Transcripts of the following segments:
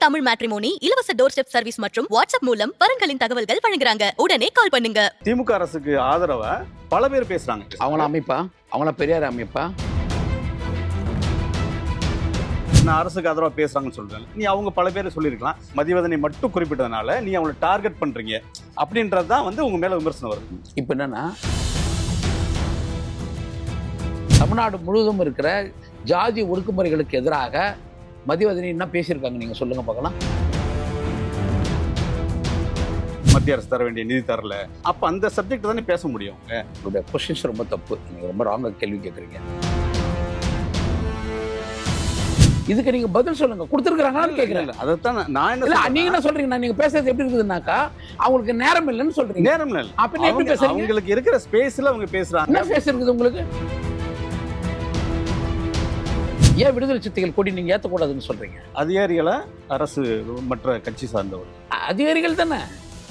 Tamil matrimony இலவச door step service மற்றும் WhatsApp மூலம் வரன்களின் தகவல்கள் வழங்குறாங்க. உடனே கால் பண்ணுங்க. திமுக அரசுக்கு ஆதரவா பல பேர் பேசுறாங்க. அவங்கள அமைப்பா, அவங்கள பெரியார் அமைப்பா, நான் அரசுக்கு ஆதரவா பேசுறாங்கன்னு சொல்றேன். நீ அவங்க பல பேர் சொல்லியிருக்கலாம். மதிவதனை மட்டும் குறிப்பிட்டதுனால நீ அவங்களை டார்கெட் பண்றீங்க அப்படின்றது தான் வந்து உங்க மேல விமர்சனம் வருது. இப்போ என்னன்னா தமிழ்நாடு முழுவதும் இருக்கிற ஜாதி ஒடுக்குமுறைகளுக்கு எதிராக மதிவதனி என்ன பேசியிருக்காங்க நீங்க சொல்லுங்க பார்க்கலாம். மத்திய அரசு தர வேண்டிய நிதி தரல, அப்ப அந்த சப்ஜெக்ட் தானே பேச முடியும். உங்களுடைய கொஸ்டின்ஸ் ரொம்ப தப்பு, நீங்க ரொம்ப ராங்க கேள்வி கேட்குறீங்க. இதுக்கு நீங்க பதில் சொல்லுங்க. கொடுத்துருக்காங்கன்னு கேட்கிறேன். அதைத்தான் நான் என்ன நீங்க என்ன சொல்றீங்க? நீங்க பேசுறது எப்படி இருக்குதுன்னாக்கா அவங்களுக்கு நேரம் இல்லைன்னு சொல்றீங்க. நேரம் இல்லை, அப்ப எப்படி பேசுறீங்க? அவங்களுக்கு இருக்கிற ஸ்பேஸ்ல அவங்க பேசுறாங்க. என்ன ஸ்பேஸ் இருக்குது உங்களுக்கு? ஏன் விடுதலை சிறுத்தைகள் கொடி நீங்க ஏற்றக்கூடாதுன்னு சொல்றீங்க? அதிகாரிகளை அரசு மற்ற கட்சி சார்ந்தவர் அதிகாரிகள் தானே,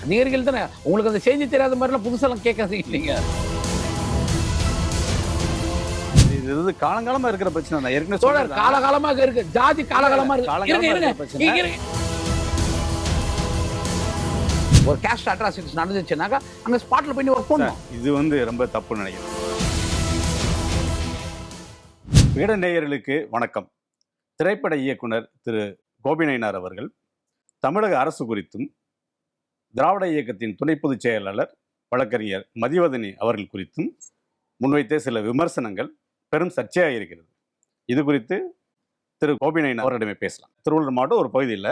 அதிகாரிகள் தானே. உங்களுக்கு அந்த செய்தி தெரியாத மாதிரிலாம் புதுசெல்லாம் கேட்காதீங்க. நீங்க இது வந்து காலங்காலமா இருக்கிற பிரச்சனை தான். ஏற்கனவே தோழர் காலகாலமாக இருக்கு, ஜாதி காலகாலமா இருக்கு. ஒரு கேஸ்ட் அட்ராசிட்டிஸ் நடந்துச்சுனாக்கா அங்க ஸ்பாட்ல போய் ஒர்க் பண்ணணும். இது வந்து ரொம்ப தப்பு நினைக்கிறேன். விகடன் நேயர்களுக்கு வணக்கம். திரைப்பட இயக்குனர் திரு கோபிநாயனார் அவர்கள் தமிழக அரசு குறித்தும் திராவிட இயக்கத்தின் துணை பொதுச் செயலாளர் வழக்கறிஞர் மதிவதனி அவர்கள் குறித்தும் முன்வைத்த சில விமர்சனங்கள் பெரும் சர்ச்சையாக இருக்கிறது. இது குறித்து திரு கோபிநாயனார் அவர்களிடமே பேசலாம். திருவள்ளூர் மாவட்டம் ஒரு பகுதியில்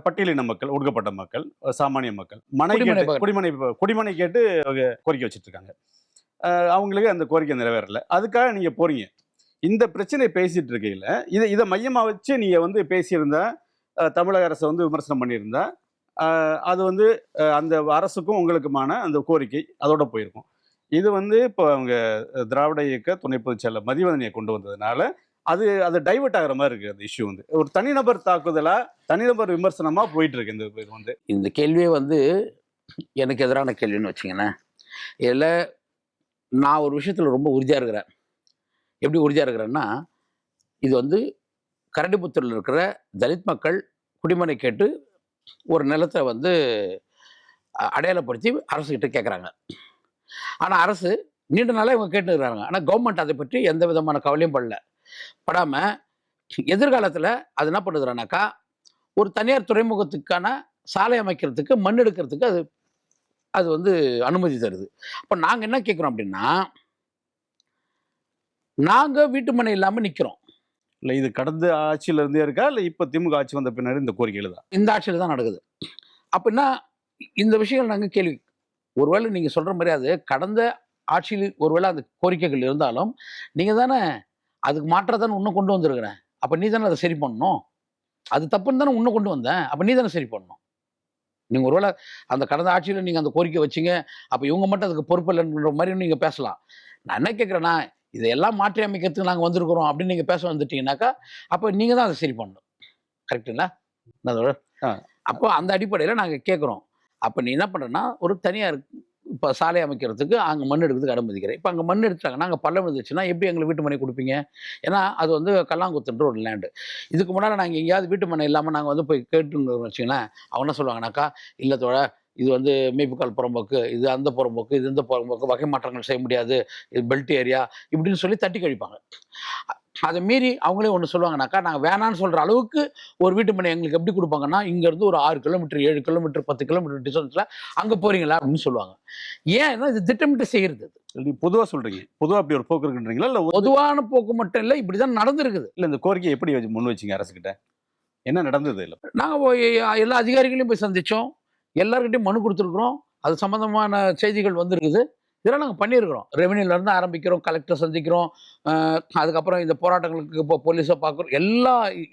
பட்டியலின மக்கள், ஒடுக்கப்பட்ட மக்கள், சாமானிய மக்கள் குடிமனை கேட்டு கோரிக்கை வச்சுட்டு இருக்காங்க. அவங்களுக்கு அந்த கோரிக்கை நிறைவேறல. அதுக்காக நீங்க போறீங்க. இந்த பிரச்சனை பேசிட்டு இருக்கையில் இதை மையமாக வச்சு நீங்க வந்து பேசியிருந்தா, தமிழக அரசை வந்து விமர்சனம் பண்ணியிருந்தா, அது வந்து அந்த அரசுக்கும் உங்களுக்குமான அந்த கோரிக்கை அதோட போயிருக்கும். இது வந்து இப்போ அவங்க திராவிட இயக்க துணை பொதுச் செயலர் மதிவதனியை கொண்டு வந்ததுனால அது டைவெர்ட் ஆகிற மாதிரி இருக்கு. அந்த இஷ்யூ வந்து ஒரு தனிநபர் தாக்குதலா, தனிநபர் விமர்சனமா போயிட்டு இருக்கு. இந்த கேள்வியே வந்து எனக்கு எதிரான கேள்வின்னு வச்சுங்கன்னா, இதில் நான் ஒரு விஷயத்துல ரொம்ப உறுதியா இருக்கிறேன். எப்படி உறுதியாக இருக்கிறேன்னா, இது வந்து கரடிபுத்தூரில் இருக்கிற தலித் மக்கள் குடிமனை கேட்டு ஒரு நிலத்தை வந்து அடையாளப்படுத்தி அரசுக்கிட்ட கேட்குறாங்க. ஆனால் அரசு நீண்ட நாளாக இவங்க கேட்டுக்கிறாங்க. ஆனால் கவர்மெண்ட் அதை பற்றி எந்த விதமான கவலையும் படாமல் எதிர்காலத்தில் அது என்ன பண்ணுதுறானாக்கா, ஒரு தனியார் துறைமுகத்துக்கான சாலை அமைக்கிறதுக்கு, மண் எடுக்கிறதுக்கு அது வந்து அனுமதி தருது. அப்போ நாங்கள் என்ன கேட்குறோம் அப்படின்னா, நாங்கள் வீட்டு மனை இல்லாமல் நிற்கிறோம். இல்லை, இது கடந்த ஆட்சியில இருந்தே இருக்கா, இல்லை இப்போ திமுக ஆட்சி வந்த பின்னாடி இந்த கோரிக்கைகள் தான்? இந்த ஆட்சியில் தான் நடக்குது. அப்படின்னா இந்த விஷயங்கள் நாங்கள் கேள்வி, ஒருவேளை நீங்கள் சொல்கிற மாதிரி அது கடந்த ஆட்சியில் ஒருவேளை அந்த கோரிக்கைகள் இருந்தாலும் நீங்கள் தானே அதுக்கு மாற்றத்தானே இன்னும் கொண்டு வந்திருக்கிறேன். அப்போ நீ தானே அதை சரி பண்ணணும். அது தப்புன்னு தானே இன்னும் கொண்டு வந்தேன். அப்போ நீ தானே சரி பண்ணணும். நீங்கள் ஒருவேளை அந்த கடந்த ஆட்சியில் நீங்கள் அந்த கோரிக்கை வச்சிங்க, அப்போ இவங்க மட்டும் அதுக்கு பொறுப்பு இல்லைன்ற மாதிரி நீங்கள் பேசலாம். நான் என்ன கேட்குறேன்னா, இதையெல்லாம் மாற்றி அமைக்கிறதுக்கு நாங்கள் வந்திருக்கிறோம் அப்படின்னு நீங்கள் பேச வந்துட்டீங்கன்னாக்கா, அப்போ நீங்கள் தான் அதை சரி பண்ணணும். கரெக்டுங்களா? அப்போ அந்த அடிப்படையில் நாங்கள் கேட்குறோம். அப்போ நீ என்ன பண்ணுறேன்னா, ஒரு தனியார் இப்போ சாலை அமைக்கிறதுக்கு அங்கே மண் எடுக்கிறதுக்கு அனுமதிக்கிறேன். இப்போ அங்கே மண் எடுத்துட்டாங்க, நாங்கள் பள்ளம் இருந்துச்சுன்னா எப்படி எங்களுக்கு வீட்டு மனை கொடுப்பீங்க? ஏன்னா அது வந்து கல்லாங்குத்துன்ற ஒரு லேண்டு. இதுக்கு முன்னால் நாங்கள் எங்கேயாவது வீட்டு மனை இல்லாமல் நாங்கள் வந்து போய் கேட்டுன்னு வச்சிங்கன்னா, அவங்க என்ன சொல்லுவாங்கனாக்கா, இல்லை தோழ, இது வந்து மேய்ப்புக்கால் புறம்போக்கு, இது அந்த புறம்போக்கு, இது இந்த புறம்போக்கு, வகை மாற்றங்கள் செய்ய முடியாது, இது பெல்ட் ஏரியா இப்படின்னு சொல்லி தட்டி கழிப்பாங்க. அதை மீறி அவங்களே ஒன்று சொல்லுவாங்கனாக்கா, நாங்கள் வேணான்னு சொல்கிற அளவுக்கு ஒரு வீட்டு மனை எங்களுக்கு எப்படி கொடுப்பாங்கன்னா, இங்கேருந்து ஒரு 6 கிலோமீட்டர் 7 கிலோமீட்டர் 10 கிலோமீட்டர் டிஸ்டன்ஸில் அங்கே போகிறீங்களா அப்படின்னு சொல்லுவாங்க. ஏன்னா இது திட்டமிட்டு செய்கிறது. பொதுவாக சொல்கிறீங்க, பொதுவாக அப்படி ஒரு போக்கு இருக்குன்றீங்களா? இல்லை பொதுவான போக்கு மட்டும் இல்லை, இப்படி தான் நடந்துருக்குது. இல்லை, இந்த கோரிக்கையை எப்படி முன் வச்சிங்க அரசுக்கிட்ட? என்ன நடந்தது? இல்லை, நாங்கள் எல்லா அதிகாரிகளையும் போய் சந்தித்தோம், எல்லாருக்கிட்டையும் மனு கொடுத்துருக்குறோம். அது சம்மந்தமான செய்திகள் வந்துருக்குது. இதெல்லாம் நாங்கள் பண்ணியிருக்கிறோம். ரெவென்யூலேருந்து ஆரம்பிக்கிறோம், கலெக்டர் சந்திக்கிறோம், அதுக்கப்புறம் இந்த போராட்டங்களுக்கு இப்போ போலீஸை பார்க்குறோம்.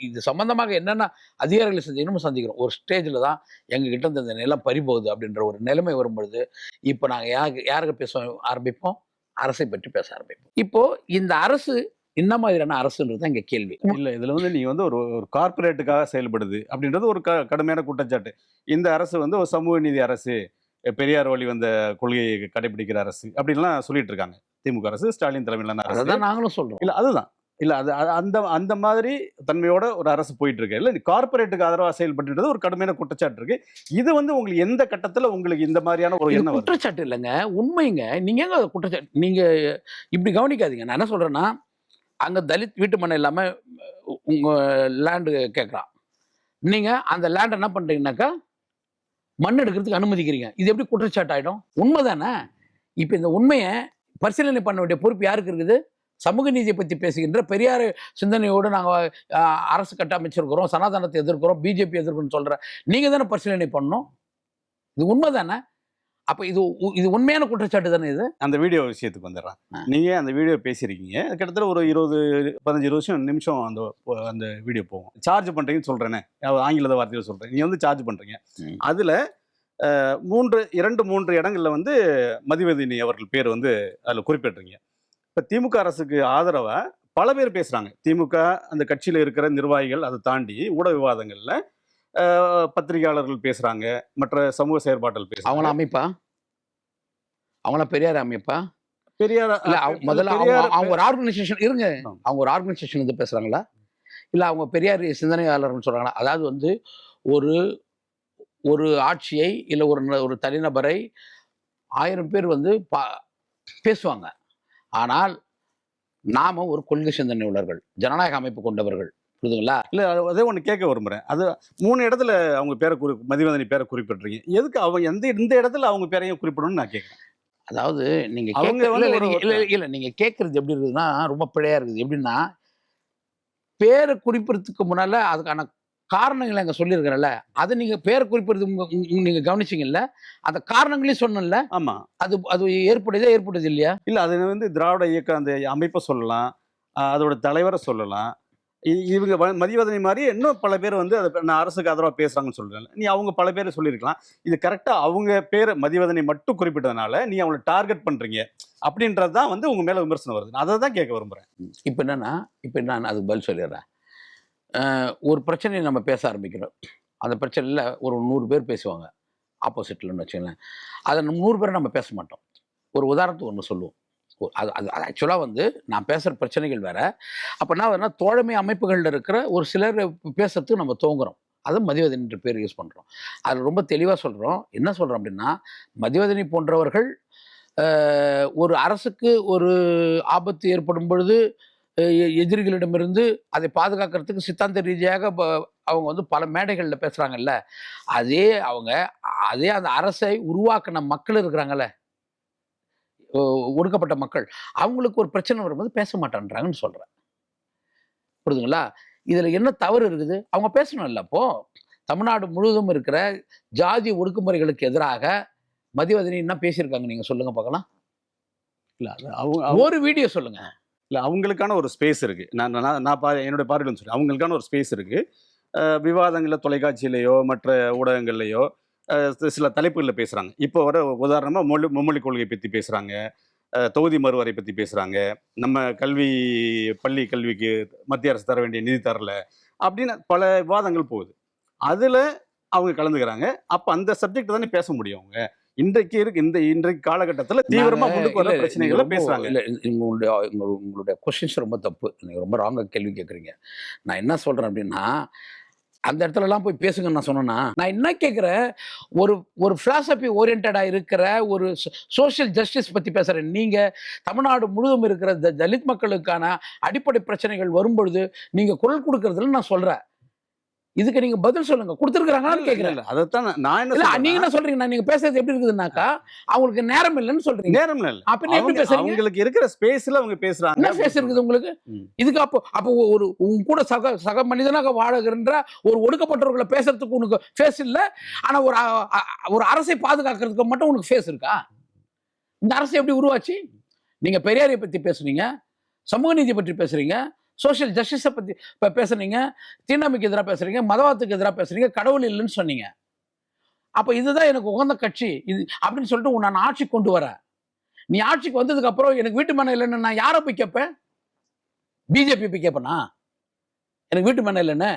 இது சம்மந்தமாக என்னென்ன அதிகாரிகளை சந்திக்கணும் சந்திக்கிறோம். ஒரு ஸ்டேஜில் தான் எங்ககிட்ட இந்த நிலம் பறிபோகுது அப்படின்ற ஒரு நிலைமை வரும்பொழுது, இப்போ நாங்கள் யாருக்கு பேச ஆரம்பிப்போம்? அரசை பற்றி பேச ஆரம்பிப்போம். இப்போது இந்த அரசு என்ன மாதிரியான அரசுன்றது தான் இங்கே கேள்வி. இல்லை, இதில் வந்து நீங்கள் வந்து ஒரு கார்பரேட்டுக்காக செயல்படுது அப்படின்றது ஒரு கடுமையான குற்றச்சாட்டு. இந்த அரசு வந்து ஒரு சமூக நீதி அரசு, பெரியார் வழி வந்த கொள்கையை கடைபிடிக்கிற அரசு அப்படின்லாம் சொல்லிட்டு இருக்காங்க திமுக அரசு, ஸ்டாலின் தலைமையிலான அரசு. அதான் நாங்களும் சொல்றோம். இல்ல, அதுதான் இல்ல அது அந்த அந்த மாதிரி தன்மையோட ஒரு அரசு போயிட்டு இருக்கு. இல்ல கார்ப்பரேட்டுக்கு ஆதரவா செயல்பட்டுன்றது ஒரு கடுமையான குற்றச்சாட்டு இருக்கு. இது வந்து உங்களுக்கு எந்த கட்டத்துல உங்களுக்கு இந்த மாதிரியான ஒரு இது எண்ணம் வருது? குற்றச்சாட்டு இல்லைங்க, உண்மைங்க. நீங்க ஏங்க அதை குற்றச்சாட்டு நீங்க இப்படி கவனிக்காதீங்க. நான் என்ன சொல்றேன்னா, அங்க தலித் வீட்டு மனை இல்லாம உங்க லேண்டு கேட்குறான். நீங்க அந்த லேண்ட் என்ன பண்றீங்கன்னாக்கா மண் எடுக்கிறதுக்கு அனுமதிக்கிறீங்க. இது எப்படி குற்றச்சாட்டு ஆயிடும்? உண்மைதானே? இப்ப இந்த உண்மையை பரிசீலனை பண்ண வேண்டிய பொறுப்பு யாருக்கு இருக்குது? சமூக நீதியை பத்தி பேசுகின்ற பெரியார் சிந்தனையோடு நாங்க அரசு கட்டமைச்சிருக்கிறோம், சனாதனத்தை எதிர்க்கிறோம், பிஜேபி எதிர்க்கிறோம்னு சொல்ற நீங்க தானே பரிசீலனை பண்ணணும். இது உண்மைதானே? அப்ப இது உண்மையான குற்றச்சாட்டு தானே இது? அந்த வீடியோ விஷயத்துக்கு வந்துடுறேன். நீங்க அந்த வீடியோ பேசியிருக்கீங்க. கிட்டத்தட்ட ஒரு 15-20 நிமிஷம் அந்த அந்த வீடியோ போகும். சார்ஜ் பண்றீங்கன்னு சொல்றேனே, ஆங்கில வார்த்தையில சொல்றேன். நீங்க வந்து சார்ஜ் பண்றீங்க. அதுல 2-3 இடங்கள்ல வந்து மதிவதனி அவர்கள் பேர் வந்து அதுல குறிப்பிடுறீங்க. இப்ப திமுக அரசுக்கு ஆதரவா பல பேர் பேசுறாங்க. திமுக அந்த கட்சியில இருக்கிற நிர்வாகிகள், அதை தாண்டி ஊடக விவாதங்கள்ல பத்திரிகையாளர்கள் பேசுறாங்க, மற்ற சமூக செயற்பாட்டல் பேசுறாங்க. அவங்கள அமைப்பா? அவங்கள பெரியார் அமைப்பா? பெரியார் இல்ல முதல்ல அவங்க ஒரு ஆர்கனைசேஷன் இருங்க. அவங்க ஒரு ஆர்கனைசேஷன் இது பேசுறாங்களா? இல்ல அவங்க பெரியார் சிந்தனையாளர்னு சொல்றாங்களா? அதாவது வந்து ஒரு ஒரு ஆட்சியை இல்ல ஒரு தனிநபரை 1000 பேர் வந்து பேசுவாங்க. ஆனால் நாம ஒரு கொள்கை சிந்தனை உள்ளவர்கள், ஜனநாயக அமைப்பு கொண்டவர்கள். புரியுதுங்களா? இல்ல அதே ஒன்று கேட்க விரும்புறேன். அது 3 இடத்துல அவங்க பேரை மதிவதனி பேரை குறிப்பிடுறீங்க. எதுக்கு அவங்க இந்த இடத்துல அவங்க பேரையும் குறிப்பிடணும்னு நான் கேட்கிறேன். அதாவது நீங்க அவங்க இல்ல நீங்க கேட்கறது எப்படி இருக்குதுன்னா ரொம்ப பிழையா இருக்குது. எப்படின்னா, பேரை குறிப்பிடறதுக்கு முன்னால அதுக்கான காரணங்களை அங்க சொல்லியிருக்கிறேன்ல, அதை நீங்க பேரை குறிப்பிடுறது நீங்க கவனிச்சீங்கல்ல, அந்த காரணங்களையும் சொன்னல. ஆமா, அது ஏற்படுது இல்லையா? இல்ல அது வந்து திராவிட இயக்க அந்த அமைப்பை சொல்லலாம், அதோட தலைவரை சொல்லலாம். இவங்க மதிவதனி மாதிரி இன்னும் பல பேர் வந்து நான் அரசுக்கு ஆதரவாக பேசுறாங்கன்னு சொல்றேன். நீ அவங்க பல பேர் சொல்லியிருக்கலாம். இது கரெக்டா அவங்க பேர் மதிவதனி மட்டும் குறிப்பிட்டதுனால நீ அவங்களை டார்கெட் பண்றீங்க அப்படின்றது தான் வந்து உங்க மேல விமர்சனம் வருது. அதை தான் கேட்க விரும்புறேன். இப்போ என்னன்னா, இப்போ நான் அதுக்கு பதில் சொல்லிடுறேன். ஒரு பிரச்சனையை நம்ம பேச ஆரம்பிக்கிறோம். அந்த பிரச்சனையில் ஒரு 100 பேர் பேசுவாங்க ஆப்போசிட்லன்னு வச்சுங்களேன். அதை 100 பேரை நம்ம பேச மாட்டோம். ஒரு உதாரணத்துக்கு ஒன்று சொல்லுவோம். அது ஆக்சுவலாக வந்து நான் பேசுகிற பிரச்சனைகள் வேற. அப்போ நான் தோழமை அமைப்புகளில் இருக்கிற ஒரு சிலர் பேசுறதுக்கு நம்ம துவங்குறோம். அது மதிவதனின்ற பேர் யூஸ் பண்ணுறோம். அது ரொம்ப தெளிவாக சொல்கிறோம். என்ன சொல்கிறோம் அப்படின்னா, மதிவதனி போன்றவர்கள் ஒரு அரசுக்கு ஒரு ஆபத்து ஏற்படும் பொழுது எதிரிகளிடமிருந்து அதை பாதுகாக்கிறதுக்கு சித்தாந்த ரீதியாக அவங்க வந்து பல மேடைகளில் பேசுகிறாங்கல்ல, அதே அந்த அரசை உருவாக்கின மக்கள் இருக்கிறாங்கல்ல, ஒடுக்கப்பட்ட மக்கள், அவங்களுக்கு ஒரு பிரச்சனை வரும்போது பேச மாட்டேன்றாங்கன்னு சொல்கிறேன். புரியுதுங்களா? இதில் என்ன தவறு இருக்குது? அவங்க பேசணும் இல்லை. அப்போ தமிழ்நாடு முழுவதும் இருக்கிற ஜாதி ஒடுக்குமுறைகளுக்கு எதிராக மதிவதனி என்ன பேசியிருக்காங்க நீங்கள் சொல்லுங்க பார்க்கலாம். இல்லை அவங்க ஒரு வீடியோ சொல்லுங்க. இல்லை அவங்களுக்கான ஒரு ஸ்பேஸ் இருக்கு. நான் என்னுடைய பார்வையில் சொல்லி அவங்களுக்கான ஒரு ஸ்பேஸ் இருக்கு. விவாதங்களில் தொலைக்காட்சியிலையோ மற்ற ஊடகங்கள்லையோ சில தலைப்புகளில் பேசுகிறாங்க. இப்போ வர உதாரணமாக மும்மொழி கொள்கை பற்றி பேசுகிறாங்க, தொகுதி மறுவரை பற்றி பேசுகிறாங்க, நம்ம பள்ளி கல்விக்கு மத்திய அரசு தர வேண்டிய நிதி தரல அப்படின்னு பல விவாதங்கள் போகுது. அதில் அவங்க கலந்துக்கிறாங்க. அப்போ அந்த சப்ஜெக்ட் தானே பேச முடியும். அவங்க இன்றைக்கு காலகட்டத்தில் தீவிரமா முன்னுக்கு வர பிரச்சனைகளை பேசுறாங்க. உங்களுடைய கொஸ்டின்ஸ் ரொம்ப தப்பு. நீங்க ரொம்ப ராங்கா கேள்வி கேட்குறீங்க. நான் என்ன சொல்றேன் அப்படின்னா, அந்த இடத்துலலாம் போய் பேசுங்கன்னு நான் சொன்னேன்னா, நான் என்ன கேட்குறேன், ஒரு பிலாசபி ஓரியன்டா இருக்கிற ஒரு சோசியல் ஜஸ்டிஸ் பத்தி பேசுறேன். நீங்க தமிழ்நாடு முழுவதும் இருக்கிற தலித் மக்களுக்கான அடிப்படை பிரச்சனைகள் வரும்பொழுது நீங்க குரல் கொடுக்கறதுல நான் சொல்றேன். இதுக்கு நீங்க பதில் சொல்லுங்க. கொடுத்துருக்காங்கன்னு கேட்கிறேன். அதைத்தான் நான் என்ன நீங்க என்ன சொல்றீங்க? நீங்க பேசுறது எப்படி இருக்குதுன்னாக்கா, அவங்களுக்கு நேரம் இல்லைன்னு சொல்றீங்க. நேரம் இல்ல. அப்ப எப்படி பேசுறீங்க? உங்களுக்கு இருக்கிற ஸ்பேஸ்ல அவங்க பேசுறாங்க. என்ன ஸ்பேஸ் இருக்குது உங்களுக்கு? இதுக்கு அப்போ ஒரு உங்க கூட சக மனிதனாக வாழுகின்ற ஒரு ஒடுக்கப்பட்டவர்களை பேசுறதுக்கு உனக்கு ஃபேஸ் இல்ல. ஆனா ஒரு அரசை பாதுகாக்கிறதுக்கு மட்டும் உனக்கு ஃபேஸ் இருக்கா? இந்த அரசு எப்படி உருவாச்சு? நீங்க பெரியாரை பத்தி பேசுறீங்க, சமூக நீதி பற்றி பேசுறீங்க, சோசியல் ஜஸ்டிஸை பற்றி பேசுறீங்க, தீண்டாமைக்கு எதிராக பேசுறீங்க, மதவாதத்துக்கு எதிராக பேசுறீங்க, கடவுள் இல்லைன்னு சொன்னீங்க. அப்போ இதுதான் எனக்கு உகந்த கட்சி இது அப்படின்னு சொல்லிட்டு நான் ஆட்சி கொண்டு வரேன். நீ ஆட்சிக்கு வந்ததுக்கு அப்புறம் எனக்கு வீட்டு மனை இல்லைன்னு நான் யாரை போய் கேட்பேன்? பிஜேபி போய் கேட்பேனா? எனக்கு வீட்டு மனை இல்லைன்னு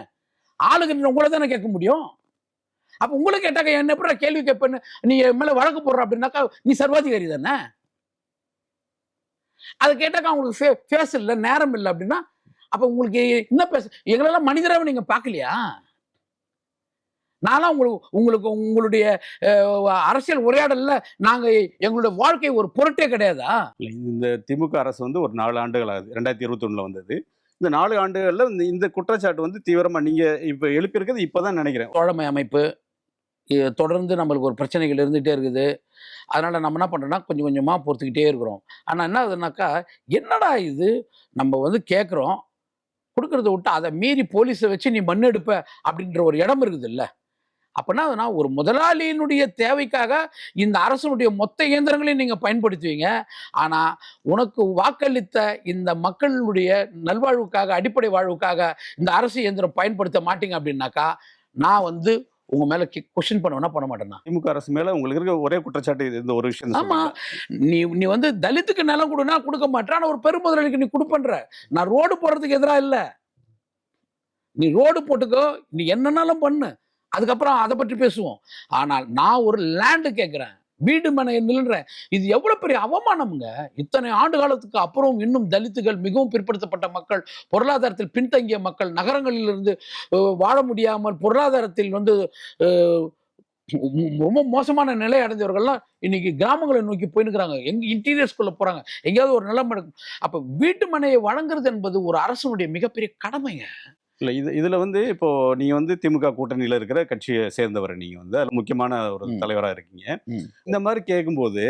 ஆளுங்க உங்களை தானே கேட்க முடியும். அப்போ உங்களை கேட்டாக்க என்ன எப்படி கேள்வி கேட்பேன்னு நீ மேல வழக்கு போடுற அப்படின்னாக்கா நீ சர்வாதிகாரி தானே. அதை கேட்டாக்கா அவங்களுக்கு ஃபேஸ் இல்லை, நேரம் இல்லை அப்படின்னா அப்ப உங்களுக்கு என்ன பேச, எங்களெல்லாம் மனிதராக நீங்க பார்க்கலையா? நான்லாம் உங்களுக்கு உங்களுடைய அரசியல் உரையாடல்ல நாங்க எங்களுடைய வாழ்க்கை ஒரு பொருட்டே கிடையாதா? இந்த திமுக அரசு வந்து ஒரு 4 ஆண்டுகள் ஆகுது. 2021 வந்தது. இந்த 4 ஆண்டுகள்ல இந்த குற்றச்சாட்டு வந்து தீவிரமா நீங்க இப்ப எழுப்பியிருக்கிறது இப்பதான் நினைக்கிறேன். தோழமை அமைப்பு தொடர்ந்து நம்மளுக்கு ஒரு பிரச்சனைகள் இருந்துகிட்டே இருக்குது. அதனால நம்ம என்ன பண்றோம்னா கொஞ்சம் கொஞ்சமா பொறுத்துக்கிட்டே இருக்கிறோம். ஆனா என்ன ஆகுதுனாக்கா, என்னடா இது நம்ம வந்து கேட்குறோம், கொடுக்கறத விட்டு அதை மீறி போலீஸை வச்சு நீ மண் எடுப்ப அப்படின்ற ஒரு இடம் இருக்குது இல்ல. அப்படின்னா அதுனா ஒரு முதலாளியினுடைய தேவைக்காக இந்த அரசனுடைய மொத்த இயந்திரங்களையும் நீங்க பயன்படுத்துவீங்க. ஆனா உனக்கு வாக்களித்த இந்த மக்களுடைய நல்வாழ்வுக்காக, அடிப்படை வாழ்வுக்காக இந்த அரசு இயந்திரம் பயன்படுத்த மாட்டீங்க அப்படின்னாக்கா, நான் வந்து உங்க மேல கொஸ்டின் பண்ணுவேன்னா பண்ண மாட்டேன்னா. திமுக அரசு மேல உங்களுக்கு இருக்க ஒரே குற்றச்சாட்டு இந்த ஒரு விஷயம். ஆமா, நீ வந்து தலித்துக்கு நிலம் கொடுனா கொடுக்க மாட்டேன், ஆனா ஒரு பெருமுதலாளிக்கு நீ கொடுப்பன்ற. நான் ரோடு போடுறதுக்கு எதிராக இல்ல, நீ ரோடு போட்டுக்கோ, நீ என்னன்னாலும் பண்ணு, அதுக்கப்புறம் அதை பற்றி பேசுவோம். ஆனால் நான் ஒரு லேண்டு கேட்கிறேன், வீடு மனை நில்றேன். இது எவ்வளவு பெரிய அவமானம்ங்க. இத்தனை ஆண்டு காலத்துக்கு அப்புறம் இன்னும் தலித்துகள், மிகவும் பிற்படுத்தப்பட்ட மக்கள், பொருளாதாரத்தில் பின்தங்கிய மக்கள், நகரங்களில் இருந்து வாழ முடியாமல் பொருளாதாரத்தில் வந்து ரொம்ப மோசமான நிலை அடைஞ்சவர்கள்லாம் இன்னைக்கு கிராமங்களை நோக்கி போயிருக்கிறாங்க. எங்க இன்டீரியர்ஸ்குள்ள போறாங்க, எங்கேயாவது ஒரு நிலம் எடுக்கும். அப்ப வீட்டு மனையை வழங்குறது என்பது ஒரு அரசனுடைய மிகப்பெரிய கடமைங்க. இல்ல இதுல வந்து இப்போ நீங்க வந்து திமுக கூட்டணியில இருக்கிற கட்சியை சேர்ந்தவர், நீங்க வந்து அதுல முக்கியமான ஒரு தலைவரா இருக்கீங்க. இந்த மாதிரி கேட்கும்போது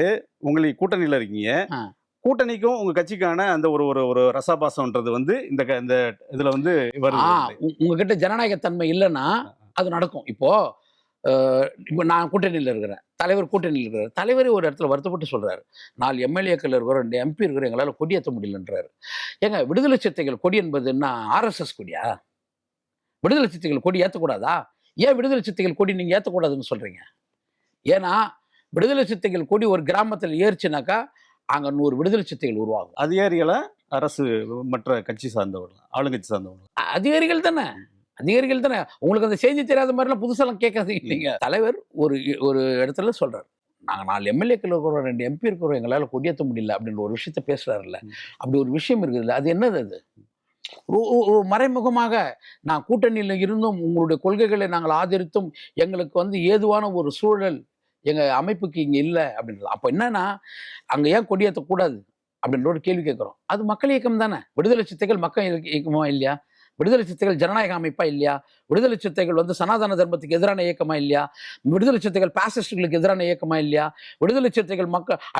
உங்களுக்கு கூட்டணியில இருக்கீங்க, கூட்டணிக்கும் உங்க கட்சிக்கான அந்த ஒரு ஒரு ஒரு ரசாபாசம்ன்றது வந்து இந்த இதுல வந்து உங்ககிட்ட ஜனநாயகத்தன்மை இல்லைன்னா அது நடக்கும். இப்போ நான் கூட்டணியில் இருக்கிறேன், தலைவர் கூட்டணியில் இருக்கிறார். தலைவரே ஒரு இடத்துல வருத்தப்பட்டு சொல்றாரு, 4 எம்எல்ஏக்கள் இருக்கிறோம், 2 எம்பி இருக்கிறோம், எங்களால் கொடி ஏற்ற முடியலன்றாரு. ஏங்க, விடுதலை சிறுத்தைகள் கொடி என்பது என்ன ஆர்எஸ்எஸ் கொடியா? விடுதலை சிறுத்தைகள் கொடி ஏற்றக்கூடாதா? ஏன் விடுதலை சிறுத்தைகள் கொடி நீங்க ஏற்றக்கூடாதுன்னு சொல்றீங்க? ஏன்னா விடுதலை சிறுத்தைகள் கொடி ஒரு கிராமத்தில் ஏறிச்சுனாக்கா அங்க 100 விடுதலை சிறுத்தைகள் உருவாகும். அதிகாரிகளை அரசு மற்ற கட்சி சார்ந்தவர்கள், ஆளுங்கட்சி சார்ந்தவர்கள், அதிகாரிகள் தானே, அதிகாரிகள் தானே. உங்களுக்கு அந்த செய்தி தெரியாத மாதிரிலாம் புதுசெல்லாம் கேட்காதீங்க. இல்லைங்க, தலைவர் ஒரு இடத்துல சொல்றாரு, நாங்கள் 4 எம்எல்ஏக்கள் இருக்கிறோம், 2 எம்பி இருக்கிறோம், எங்களால் கொடியேற்ற முடியல அப்படின்ற ஒரு விஷயத்த பேசுறாருல்ல. அப்படி ஒரு விஷயம் இருக்குதுல்ல, அது என்னது? அது மறைமுகமாக நான் கூட்டணியில் இருந்தும் உங்களுடைய கொள்கைகளை நாங்கள் ஆதரித்தும் எங்களுக்கு வந்து ஏதுவான ஒரு சூழல் எங்க அமைப்புக்கு இங்க இல்லை அப்படின்றது. அப்ப என்னன்னா, அங்க ஏன் கொடியேற்றக்கூடாது அப்படின்ற ஒரு கேள்வி கேட்கிறோம். அது மக்கள் இயக்கம் தானே. விடுதலை சிறுத்தைகள் மக்கள் இயக்கமா இல்லையா? விடுதலை சிறுத்தைகள் ஜனநாயக அமைப்பா இல்லையா? விடுதலை சிறுத்தைகள் வந்து சனாதன தர்மத்துக்கு எதிரான இயக்கமா இல்லையா? விடுதலை சிறுத்தைகள் பாசிஸ்டுகளுக்கு எதிரான இயக்கமா இல்லையா? விடுதலை சிறுத்தைகள்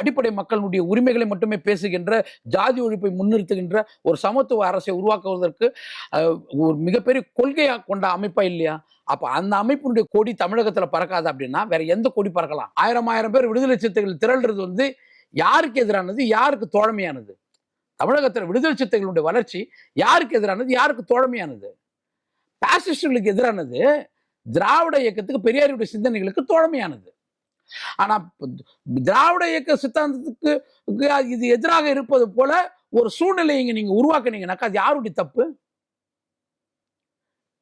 அடிப்படை மக்களுடைய உரிமைகளை மட்டுமே பேசுகின்ற, ஜாதி ஒழிப்பை முன்னிறுத்துகின்ற ஒரு சமத்துவ அரசை உருவாக்குவதற்கு ஒரு மிகப்பெரிய கொள்கையா கொண்ட அமைப்பா இல்லையா? அப்ப அந்த அமைப்பினுடைய கொடி தமிழகத்துல பறக்காது அப்படின்னா வேற எந்த கொடி பறக்கலாம்? 1000 பேர் விடுதலை சிறுத்தைகள் திரள்றது வந்து யாருக்கு எதிரானது, யாருக்கு தோழமையானது? தமிழகத்தில் விடுதலை சிறுத்தைகளுடைய வளர்ச்சி யாருக்கு எதிரானது, யாருக்கு தோழமையானது? பாசிஸ்டுகளுக்கு எதிரானது, திராவிட இயக்கத்துக்கு, பெரியாருடைய சிந்தனைகளுக்கு தோழமையானது. ஆனா திராவிட இயக்க சித்தாந்தத்துக்கு இது எதிராக இருப்பது போல ஒரு சூழ்நிலையை நீங்க உருவாக்குனீங்கன்னாக்கா அது யாருடைய தப்பு?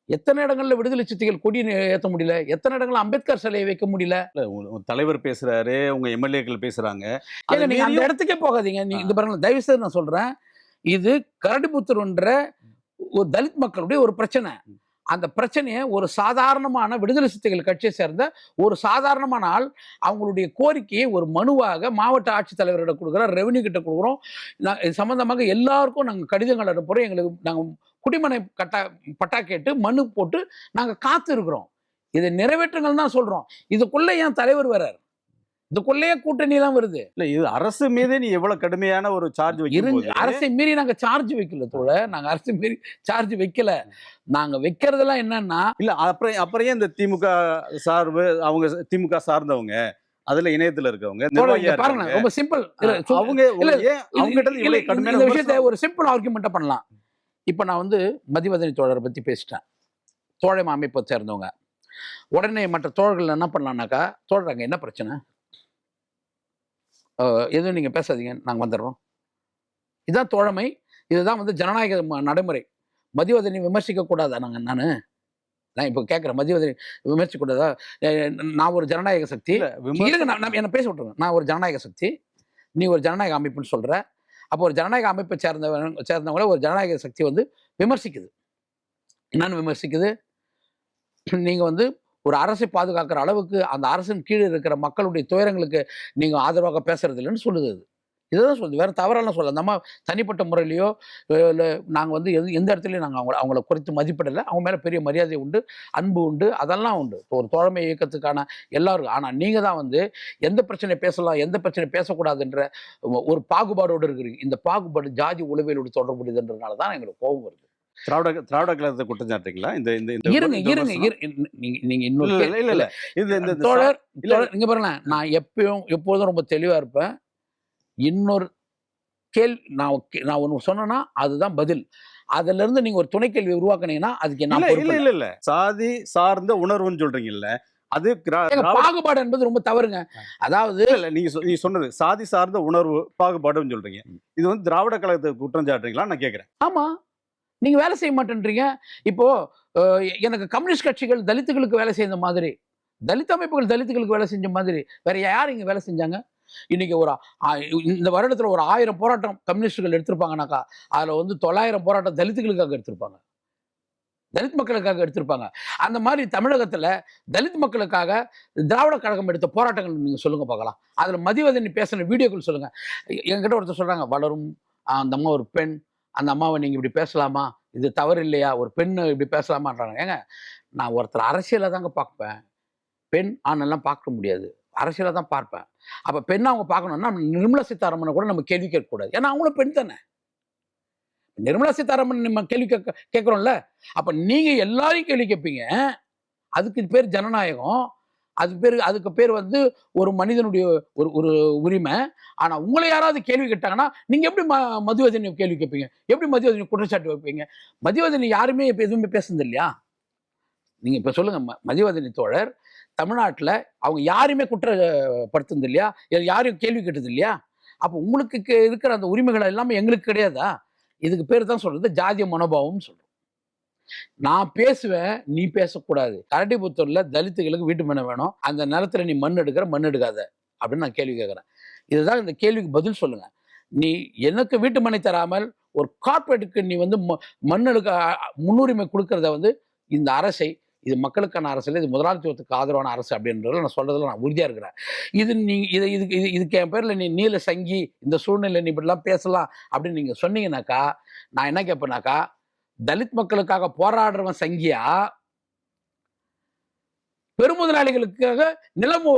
எத்தனை இடங்கள்ல விடுதலை சிறுத்தைகள் கொடி ஏற்ற முடியல? எத்தனை இடங்கள்ல அம்பேத்கர் சிலையை வைக்க முடியல? தலைவர் பேசுறாரு, உங்க எம்எல்ஏக்கள் பேசுறாங்க, நீங்க அந்த இடத்துக்கே போகாதீங்க. நீங்க இந்த பாருங்க, தயவு செய்து நான் சொல்றேன், இது கரடிபுத்தூர்ன்ற ஒரு தலித் மக்களுடைய ஒரு பிரச்சனை. அந்த பிரச்சனையை ஒரு சாதாரணமான விடுதலை சிறுத்தைகள் கட்சியை சேர்ந்த ஒரு சாதாரணமான ஆள் அவங்களுடைய கோரிக்கையை ஒரு மனுவாக மாவட்ட ஆட்சித்தலைவரிடம் கொடுக்குறோம், ரெவன்யூ கிட்ட கொடுக்குறோம். இது சம்பந்தமாக எல்லாருக்கும் நாங்கள் கடிதங்கள் அனுப்புறோம். எங்களுக்கு நாங்கள் குடிமனை பட்டா கேட்டு மனு போட்டு நாங்கள் காத்து இருக்கிறோம். இதை நிறைவேற்றுங்கள் தான் சொல்றோம். இதுக்குள்ள ஏன் தலைவர் வர்றார்? இதுக்குள்ளேயே கூட்டணி எல்லாம் வருது. இல்ல, இது அரசு மீது நீ எவ்வளவு கடுமையான ஒரு சார்ஜ் வைக்கிறீங்க? அரசை மீறி நாங்க சார்ஜ் வைக்கல தோழ, நாங்க அரசு மீறி சார்ஜ் வைக்கல. நாங்க வைக்கிறதெல்லாம் என்னன்னா, இல்ல அப்புறம் இந்த திமுக சார்பு, அவங்க திமுக சார்ந்தவங்க, அதுல இணையத்துல இருக்கவங்க பாருங்க, ரொம்ப சிம்பிள். அவங்க விஷயத்தை ஒரு சிம்பிள் ஆர்குமெண்ட்டா பண்ணலாம். இப்ப நான் வந்து மதிவதனி தோழரை பத்தி பேசிட்டேன், தோழமை அமைப்பை சேர்ந்தவங்க. உடனே மற்ற தோழர்கள் என்ன பண்ணலாம்னாக்கா, தோழறாங்க என்ன பிரச்சனை, எதுவும் நீங்க பேசாதீங்க, நாங்க வந்துடுறோம். இதுதான் தோழமை, இதுதான் வந்து ஜனநாயக நடைமுறை. மதிவதனி விமர்சிக்க கூடாதா? நான் இப்போ கேட்குறேன், மதிவதனி விமர்சிக்க கூடாதா? நான் ஒரு ஜனநாயக சக்தி, என்ன பேச விட்டுருங்க, நான் ஒரு ஜனநாயக சக்தி, நீ ஒரு ஜனநாயக அமைப்புன்னு சொல்ற. அப்போ ஒரு ஜனநாயக அமைப்பை சேர்ந்தவங்கள ஒரு ஜனநாயக சக்தி வந்து விமர்சிக்குது. என்னன்னு விமர்சிக்குது? நீங்க வந்து ஒரு அரசை பாதுகாக்கிற அளவுக்கு அந்த அரசின் கீழே இருக்கிற மக்களுடைய துயரங்களுக்கு நீங்க ஆதரவாக பேசுறது இல்லைன்னு சொல்லுது. அது இதுதான் சொல்லுது, வேற தவறெல்லாம் சொல்ல. நம்ம தனிப்பட்ட முறையிலையோ இல்லை நாங்கள் வந்து எந்த இடத்துலையும் நாங்கள் அவங்கள குறித்து மதிப்பிடலை. அவங்க மேலே பெரிய மரியாதை உண்டு, அன்பு உண்டு, அதெல்லாம் உண்டு. ஒரு தோழமை இயக்கத்துக்கான எல்லாரும். ஆனால் நீங்கள் தான் வந்து எந்த பிரச்சனை பேசலாம், எந்த பிரச்சனை பேசக்கூடாதுன்ற ஒரு பாகுபாடோடு இருக்கிறீங்க. இந்த பாகுபாடு ஜாதி உளவியலோடு தொடர்புடையதுன்றதுனால தான் எங்களுக்கு கோபம் வருது. திராவிட கழகத்தை குற்றம் சாட்டுறீங்களா? நீங்க இன்னொரு தோழர் நீங்க பாருங்க, நான் எப்போதும் ரொம்ப தெளிவா இருப்பேன். இன்னொரு நான் ஒண்ணு சொன்னேன்னா அதுதான் பதில். அதுல இருந்து நீங்க ஒரு துணை கேள்வி உருவாக்குனீங்கன்னா அதுக்கு என்ன இல்ல சாதி சார்ந்த உணர்வுன்னு சொல்றீங்கல்ல, அது பாகுபாடு என்பது ரொம்ப தவறுங்க. அதாவது நீங்க சொன்னது சாதி சார்ந்த உணர்வு பாகுபாடுன்னு சொல்றீங்க. இது வந்து திராவிட கழகத்தை குற்றம் சாட்டுறீங்களா நான் கேட்கிறேன். ஆமா, நீங்க வேலை செய்ய மாட்டேன்றீங்க. இப்போ எனக்கு கம்யூனிஸ்ட் கட்சிகள் தலித்துகளுக்கு வேலை செய்த மாதிரி, தலித் அமைப்புகள் தலித்துகளுக்கு வேலை செஞ்ச மாதிரி வேற யார் இங்க வேலை செஞ்சாங்க? இன்னைக்கு இந்த வருடத்துல ஒரு 1000 போராட்டம் கம்யூனிஸ்டுகள் எடுத்திருப்பாங்கனாக்கா அதுல வந்து 900 போராட்டம் தலித்துகளுக்காக எடுத்திருப்பாங்க, தலித் மக்களுக்காக எடுத்திருப்பாங்க. அந்த மாதிரி தமிழகத்துல தலித் மக்களுக்காக திராவிட கழகம் எடுத்த போராட்டங்கள் நீங்க சொல்லுங்க பார்க்கலாம். அதுல மதிவதனி பேசின வீடியோக்கள் சொல்லுங்க. என்கிட்ட ஒருத்தர் சொல்றாங்க, வளரும் அந்த அம்மா ஒரு பெண், அந்த அம்மாவை நீங்க இப்படி பேசலாமா, இது தவறு இல்லையா, ஒரு பெண் இப்படி பேசலாமான்றாங்க. ஏங்க, நான் ஒருத்தர் அரசியலை தாங்க பார்ப்பேன், பெண் ஆணெல்லாம் பார்க்க முடியாது, அரசியலை தான் பார்ப்பேன். அப்ப பெண் அவங்க பார்க்கணும்னா நிர்மலா சீதாராமனை கூட நம்ம கேள்வி கேட்கக்கூடாது, ஏன்னா அவங்களும் பெண் தானே. நிர்மலா சீதாராமன் நம்ம கேள்வி கேட்கிறோம்ல, அப்ப நீங்க எல்லாரையும் கேள்வி கேட்பீங்க. அதுக்கு பேர் ஜனநாயகம், அதுக்கு பேர் வந்து ஒரு மனிதனுடைய ஒரு உரிமை. ஆனா உங்களை யாராவது கேள்வி கேட்டாங்கன்னா நீங்க எப்படி மதிவதனி கேள்வி கேட்பீங்க, எப்படி மதிவதனி குற்றச்சாட்டு வைப்பீங்க? மதிவதனி யாருமே இப்ப எதுவுமே பேசுனது இல்லையா? நீங்க இப்ப சொல்லுங்க, மதிவதனி தோழர் தமிழ்நாட்டில் அவங்க யாருமே குற்றப்படுத்துனது இல்லையா, யாரையும் கேள்வி கேட்டது இல்லையா? அப்போ உங்களுக்கு இருக்கிற அந்த உரிமைகள் எல்லாமே எங்களுக்கு கிடையாதா? இதுக்கு பேர் தான் சொல்றது ஜாதிய மனோபாவம் சொல்றோம். நான் பேசுவேன், நீ பேசக்கூடாது. கரடிபுத்தூர்ல தலித்துகளுக்கு வீட்டு மனை வேணும், அந்த நிலத்துல நீ மண் எடுக்காத அப்படின்னு நான் கேள்வி கேட்கிறேன். இதுதான் இந்த கேள்விக்கு பதில் சொல்லுங்க. நீ எனக்கு வீட்டு மனை தராமல் ஒரு கார்பரேட்டுக்கு நீ வந்து மண்ணுக்கு முன்னுரிமை கொடுக்கறத வந்து இந்த அரசை, இது மக்களுக்கான அரசு இல்லை, இது முதலாளித்துவத்துக்கு ஆதரவான அரசு அப்படின்றத நான் சொல்றதுல நான் உறுதியா இருக்கிறேன். இதுக்கு என் பேர்ல நீ நீல சங்கி, இந்த சூழ்நிலை நீ இப்படிலாம் பேசலாம் அப்படின்னு நீங்க சொன்னீங்கன்னாக்கா நான் என்ன கேட்பேனாக்கா, தலித் மக்களுக்காக போராடுறவன் சங்கியா, பெருமுதலாளிகளுக்காக நிலம்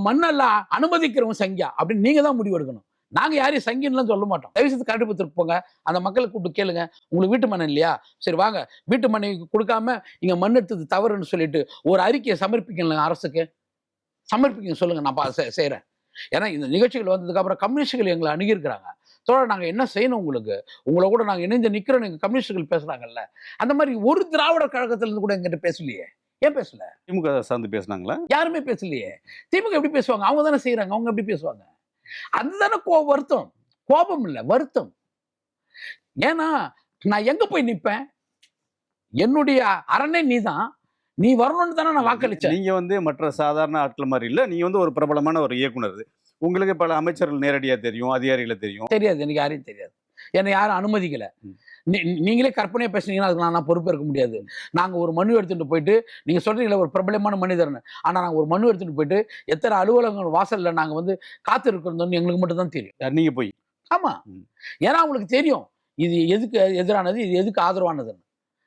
மண்ணெல்லாம் அனுமதிக்கிறவன் சங்கியா அப்படின்னு நீங்க தான் முடிவு எடுக்கணும். நாங்க யாரையும் சங்கின்னு சொல்ல மாட்டோம். தயவுசெய்து கரடிபுத்தூருக்கு போங்க, அந்த மக்களை கூப்பிட்டு கேளுங்க, உங்களுக்கு வீட்டு மனை இல்லையா, சரி வாங்க வீட்டு மனை கொடுக்காம இங்க மண் எடுத்தது தவறுன்னு சொல்லிட்டு ஒரு அறிக்கையை சமர்ப்பிக்கல, அரசுக்கு சமர்ப்பிக்க சொல்லுங்க, நான் செய்யறேன். ஏன்னா இந்த நிகழ்ச்சிகள் வந்ததுக்கு அப்புறம் கம்யூனிஸ்டுகள் எங்களை அணுகியிருக்கிறாங்க. தோழர் நாங்க என்ன செய்யணும், உங்களை கூட நாங்க இணைந்து நிக்கிறோம், நீங்க கம்யூனிஸ்டுகள் பேசுறாங்கல்ல, அந்த மாதிரி ஒரு திராவிட கழகத்துல இருந்து கூட எங்கிட்ட பேசலையே. ஏன் பேசல? திமுக சார்ந்து பேசினாங்களா? யாருமே பேசலையே. திமுக எப்படி பேசுவாங்க? அவங்க தானே செய்யறாங்க, அவங்க எப்படி பேசுவாங்க? அதுதானே வருத்தம், கோபம் இல்ல வருத்தம். ஏன்னா நான் எங்க போய் நிப்பேன், என்னுடைய அரணை நீதான், நீ வரணும்னு தானே நான் வாக்களிச்சேன். நீங்க வந்து மற்ற சாதாரண ஆட்கள் மாதிரி இல்ல, நீங்க வந்து ஒரு பிரபலமான ஒரு இயக்குனர். உங்களுக்கு பல அமைச்சர்கள் நேரடியா தெரியும், அதிகாரிகளை தெரியும். தெரியாது, எனக்கு யாரையும் தெரியாது, என்னை யாரும் அனுமதிக்கல. நீங்களே கற்பனையா பேசுனீங்கன்னா அதுக்கு நான் பொறுப்பேற்க முடியாது. நாங்க ஒரு மனு எடுத்துட்டு போயிட்டு, நீங்க சொல்றீங்களா ஒரு பிரபலமான மனிதர்னு, ஆனா நாங்க ஒரு மனு எடுத்துட்டு போயிட்டு எத்தனை அலுவலகங்கள் வாசல்ல நாங்க வந்து காத்து இருக்கிறோம்னு எங்களுக்கு மட்டும் தான் தெரியும். நீங்க போய் ஆமா, ஏன்னா உங்களுக்கு தெரியும் இது எதுக்கு எதிரானது, இது எதுக்கு ஆதரவானதுன்னு.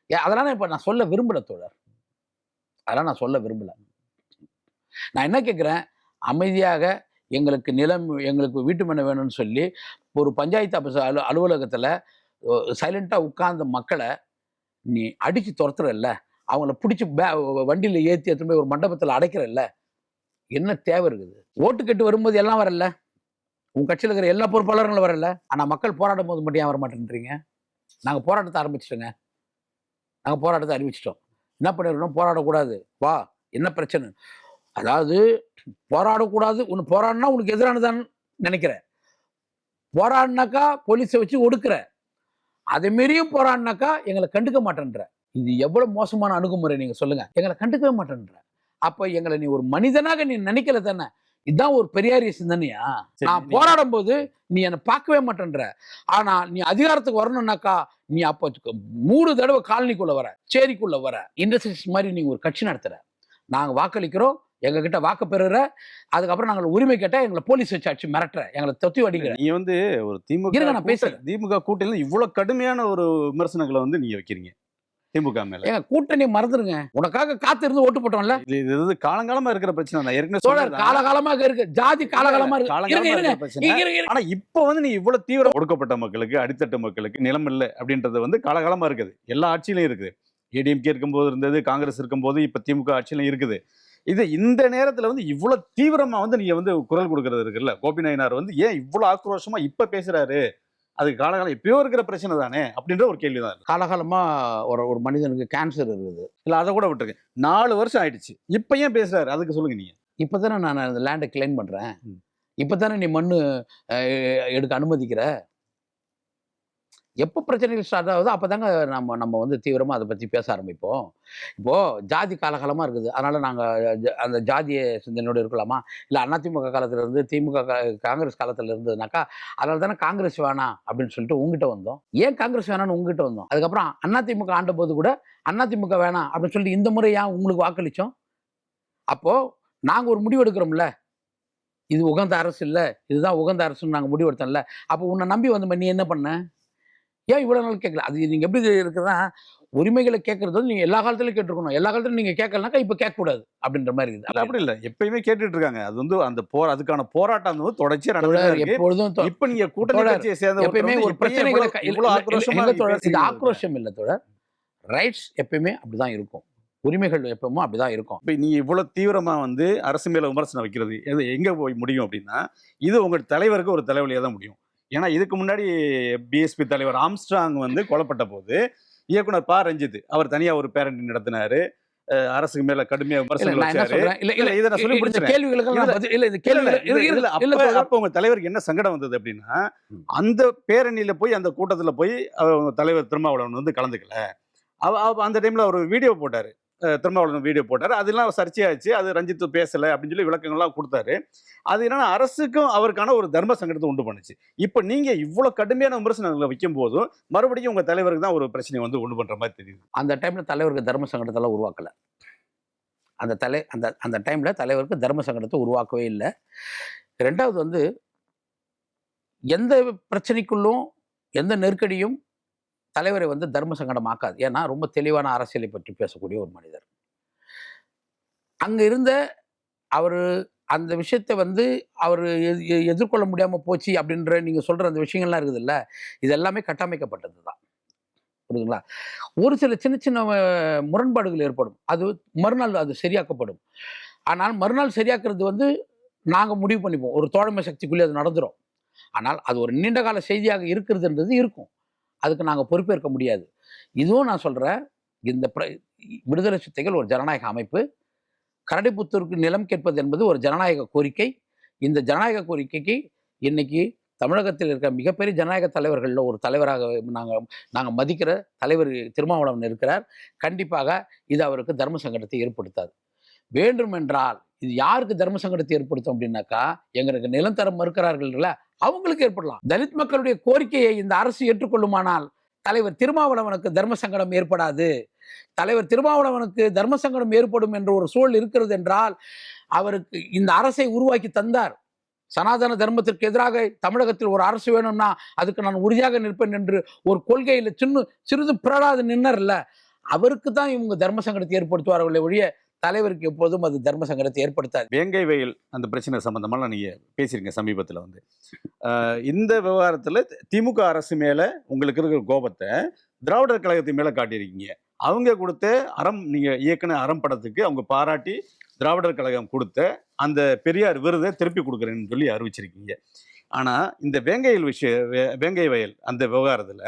அதெல்லாம் இப்ப நான் சொல்ல விரும்பல தோழர், அதெல்லாம் நான் சொல்ல விரும்பல. நான் என்ன கேட்கிறேன், அமைதியாக எங்களுக்கு நிலம், எங்களுக்கு வீட்டு மனை வேணும்னு சொல்லி ஒரு பஞ்சாயத்து ஆபீஸ் அலுவலகத்துல சைலண்டா உட்கார்ந்த மக்களை நீ அடிச்சு துரத்துறல்ல, அவங்கள பிடிச்சி வண்டியில ஏற்றி எடுத்துட்டு போய் ஒரு மண்டபத்தில் அடைக்கிறல்ல, என்ன தேவை இருக்குது? ஓட்டு கட்டு வரும்போது எல்லாம் வரல, உங்க கட்சியில் இருக்கிற எல்லா பொறுப்பாளர்களும் வரல, ஆனா மக்கள் போராடும் போது மட்டும் ஏன் வர மாட்டேன்றீங்க? நாங்க போராட்டத்தை ஆரம்பிச்சிட்டோங்க, நாங்க போராட்டத்தை அறிவிச்சிட்டோம். என்ன பண்ணிடணும், போராடக்கூடாது, வா என்ன பிரச்சனை? அதாவது போராடக்கூடாது, உன்னை போராடினா உனக்கு எதிரானதான்னு நினைக்கிற, போராடினாக்கா போலீஸை வச்சு ஒடுக்குற, அதை மீறியும் போராடினாக்கா எங்களை கண்டுக்க மாட்டேன்ற. இது எவ்வளவு மோசமான அணுகுமுறை நீங்க சொல்லுங்க. எங்களை கண்டுக்கவே மாட்டேன்ற. அப்ப எங்களை நீ ஒரு மனிதனாக நீ நினைக்கல தானே, இதுதான் ஒரு பெரியாரிய சிந்தனையா? சரி, நான் போராடும் போது நீ என்னை பார்க்கவே மாட்டேன்ற. ஆனா நீ அதிகாரத்துக்கு வரணும்னாக்கா நீ அப்ப 3 தடவை காலனிக்குள்ள வர, சேரிக்குள்ள வர, இண்டஸ்ட்ரீஸ் மாதிரி நீங்க ஒரு கட்சி நடத்துற. நாங்க வாக்களிக்கிறோம், எங்க கிட்ட வாக்கு பெறுற, அதுக்கப்புறம் நாங்கள் உரிமை கேட்டா எங்களை போலீஸ் வச்சு அடிச்சு மிரட்டுற, எங்களை தொத்தி அடிக்கிற. நீங்க வந்து ஒரு இருங்க நான் பேசுறேன். திமுக கூட்டணியில இவ்வளவு கடுமையான ஒரு விமர்சனங்களை வந்து நீங்க வைக்கிறீங்க திமுக மேல. ஏங்க கூட்டணி மறந்துருங்க. உனக்காக காத்து இருந்து ஓட்டு போட்டோம்ல. இது வந்து காலங்காலமா இருக்கிற பிரச்சனை தான். ஏற்கனவே தோழர் சொன்னதுதான். காலகாலமாக இருக்கு. ஜாதி காலகாலமா இருக்கு. காலங்காலமா இருங்க இருக்கிற பிரச்சனை. இருங்க. ஆனா இப்ப வந்து நீ இவ்வளவு தீவிரம் ஒடுக்கப்பட்ட மக்களுக்கு, அடித்தட்டு மக்களுக்கு நிலம் இல்லை அப்படின்றது வந்து காலகாலமா இருக்குது. எல்லா ஆட்சியிலும் இருக்குது. ஏடிஎம்கே இருக்கும்போது இருந்தது, காங்கிரஸ் இருக்கும்போது, இப்ப திமுக ஆட்சியிலும் இருக்குது. இந்த நேரத்துல வந்து இவ்வளவு தீவிரமா வந்து நீங்க வந்து குரல் கொடுக்கறது இருக்குல்ல, கோபி நாயனார் வந்து ஏன் இவ்வளவு ஆக்ரோஷமா இப்ப பேசுறாரு? அது காலகாலம் எப்பயோ இருக்கிற பிரச்சனை தானே அப்படின்ற ஒரு கேள்விதான். காலகாலமா ஒரு மனிதனுக்கு கேன்சர் இருக்குது. இல்ல அதை கூட விட்டுருங்க. 4 வருஷம் ஆயிடுச்சு. இப்ப ஏன் பேசுறாரு? அதுக்கு சொல்லுங்க நீங்க. இப்பதானே நான் அந்த லேண்டை கிளைம் பண்றேன். ம். இப்பதானே நீ மண்ணு எடுக்க அனுமதிக்கிற. எப்போ பிரச்சனைகள் ஸ்டார்ட் ஆகுதோ அப்பதாங்க நம்ம வந்து தீவிரமா அதை பத்தி பேச ஆரம்பிப்போம். இப்போ ஜாதி காலகாலமா இருக்குது. அதனால நாங்க அந்த ஜாதிய சிந்தனையோடு இருக்கலாமா? இல்ல அதிமுக காலத்துல இருந்து திமுக காங்கிரஸ் காலத்துல இருந்ததுனாக்கா அதனால தானே காங்கிரஸ் வேணாம் அப்படின்னு சொல்லிட்டு உங்ககிட்ட வந்தோம். ஏன் காங்கிரஸ் வேணாம்னு உங்ககிட்ட வந்தோம்? அதுக்கப்புறம் அதிமுக ஆண்ட போது கூட அதிமுக வேணாம் அப்படின்னு சொல்லிட்டு இந்த முறை ஏன் உங்களுக்கு வாக்களிச்சோம்? அப்போ நாங்க ஒரு முடிவு எடுக்கிறோம்ல, இது உகந்த அரசு இல்ல, இதுதான் உகந்த அரசுன்னு நாங்க முடிவு எடுத்தோம்ல. அப்போ உன்னை நம்பி வந்து நீ என்ன பண்ண? ஏன் இவ்வளவு நாள் கேட்கல? அது நீங்க எப்படி இருக்குன்னா, உரிமைகளை கேட்கறது வந்து நீங்க எல்லா காலத்திலும் கேட்டிருக்கணும். எல்லா காலத்திலும் நீங்க கேட்கலனாக்கா இப்ப கேட்கக்கூடாது அப்படின்ற மாதிரி இருக்குது. இல்ல அப்படி இல்ல. எப்பயுமே கேட்டுட்டு இருக்காங்க. அது வந்து அந்த அதுக்கான போராட்டம் வந்து தொடர்ச்சியா நடந்துட்டே தோழர் இருக்கு. எப்பொழுதும் இப்ப நீங்க கூட்டணி தோழர், கட்சியை சேர்ந்த எப்பயுமே ஒரு பிரச்சனைகளை இவ்வளவு ஆக்ரோஷமா இல்ல தோழர், இது பேசுறீங்க. ஆக்ரோஷம் இல்ல தோழர். ரைட்ஸ் எப்பயுமே அப்படிதான் இருக்கும். உரிமைகள் எப்பவுமே அப்படிதான் இருக்கும். இப்ப நீங்க இவ்வளவு தீவிரமா வந்து அரசு மேல விமர்சனம் வைக்கிறது எங்க போய் முடியும் அப்படின்னா, இது உங்க தலைவருக்கு ஒரு தலைவலியா தான் முடியும். ஏன்னா இதுக்கு முன்னாடி பிஎஸ்பி தலைவர் ஆம்ஸ்ட்ராங் வந்து கொல்லப்பட்ட போது இயக்குனர் ப. ரஞ்சித் அவர் தனியா ஒரு பேரண்டி நடத்தினாரு. அரசுக்கு மேல கடுமையா விமர்சனம் வச்சாரு. இதை நான் சொல்லி முடிச்சிட்டேன். அப்ப உங்க தலைவருக்கு என்ன சங்கடம் வந்தது அப்படின்னா, அந்த பேரணியில போய் அந்த கூட்டத்துல போய் அவங்க தலைவர் திருமாவளவன் வந்து கலந்துக்கல. அந்த டைம்ல அவர் வீடியோ போட்டாரு. திருமாவளவன் வீடியோ போட்டாரு. அதெல்லாம் சர்ச்சையாச்சு. அது ரஞ்சித் பேசல அப்படின்னு சொல்லி விளக்கங்கள்லாம் கொடுத்தாரு. அது என்னன்னா அரசுக்கும் அவருக்கான ஒரு தர்ம சங்கடத்தை உண்டு பண்ணுச்சு. இப்ப நீங்க இவ்வளவு கடுமையான விமர்சனங்களை வைக்கும் போதும் மறுபடியும் உங்க தலைவருக்கு தான் ஒரு பிரச்சனை வந்து உண்டு பண்ற மாதிரி தெரியுது. அந்த டைம்ல தலைவருக்கு தர்ம சங்கடத்தெல்லாம் உருவாக்கல. அந்த டைம்ல தலைவருக்கு தர்ம சங்கடத்தை உருவாக்கவே இல்லை. 2வது வந்து எந்த பிரச்சனைக்குள்ளும் எந்த நெருக்கடியும் தலைவரை வந்து தர்ம சங்கடம் ஆக்காது. ஏன்னா ரொம்ப தெளிவான அரசியலை பற்றி பேசக்கூடிய ஒரு மனிதர். அங்க இருந்த அவரு அந்த விஷயத்தை வந்து அவரு எதிர்கொள்ள முடியாம போச்சு அப்படின்ற நீங்க சொல்ற அந்த விஷயங்கள்லாம் இருக்குதுல்ல, இது எல்லாமே கட்டமைக்கப்பட்டது தான். புரியுதுங்களா? ஒரு சில சின்ன சின்ன முரண்பாடுகள் ஏற்படும். அது மறுநாள் அது சரியாக்கப்படும். ஆனால் மறுநாள் சரியாக்குறது வந்து நாங்க முடிவு பண்ணிப்போம். ஒரு தோழமை சக்திக்குள்ளே அது நடந்துரும். ஆனால் அது ஒரு நீண்ட கால செய்தியாக இருக்கிறதுன்றது இருக்கும். அதுக்கு நாங்க பொறுப்பேற்க முடியாது. இதுவும் நான் சொல்றேன், இந்த விடுதலை சிறுத்தைகள் ஒரு ஜனநாயக அமைப்பு. கரடிப்புத்தூருக்கு நிலம் கேட்பது என்பது ஒரு ஜனநாயக கோரிக்கை. இந்த ஜனநாயக கோரிக்கைக்கு இன்னைக்கு தமிழகத்தில் இருக்கிற மிகப்பெரிய ஜனநாயக தலைவர்களில் ஒரு தலைவராக நாங்க மதிக்கிற தலைவர் திருமாவளவன் இருக்கிறார். கண்டிப்பாக இது அவருக்கு தர்ம சங்கடத்தை ஏற்படுத்தாது. வேண்டுமென்றால் இது யாருக்கு தர்ம சங்கடத்தை ஏற்படுத்தும் அப்படின்னாக்கா, எங்களுக்கு நிலம் தர மறுக்கிறார்கள்ல அவங்களுக்கு ஏற்படலாம். தலித் மக்களுடைய கோரிக்கையை இந்த அரசு ஏற்றுக்கொள்ளுமானால் தலைவர் திருமாவளவனுக்கு தர்ம சங்கடம் ஏற்படாது. தலைவர் திருமாவளவனுக்கு தர்ம சங்கடம் ஏற்படும் என்ற ஒரு சூழல் இருக்கிறது என்றால் அவருக்கு இந்த அரசை உருவாக்கி தந்தார். சனாதன தர்மத்திற்கு எதிராக தமிழகத்தில் ஒரு அரசு வேணும்னா அதுக்கு நான் உறுதியாக நிற்பேன் என்று ஒரு கொள்கையில சிறிது பிறடாது நின்னர்ல, அவருக்கு தான் இவங்க தர்ம சங்கடத்தை ஏற்படுத்துவார்களே ஒழிய தலைவருக்கு எப்போதும் அது தர்ம சங்கடத்தை ஏற்படுத்தாது. வேங்கை வயல் அந்த பிரச்சனை சம்பந்தமா நீங்க பேசிருங்க சமீபத்துல வந்து. இந்த விவகாரத்துல திமுக அரசு மேல உங்களுக்கு இருக்கிற கோபத்தை திராவிடர் கழகத்தின் மேல காட்டியிருக்கீங்க. அவங்க கொடுத்த நீங்க இயக்குன அறம் படத்துக்கு அவங்க பாராட்டி திராவிடர் கழகம் கொடுத்த அந்த பெரியார் விருதை திருப்பி கொடுக்குறேன்னு சொல்லி அறிவிச்சிருக்கீங்க. ஆனா இந்த வேங்கை வயல் அந்த விவகாரத்துல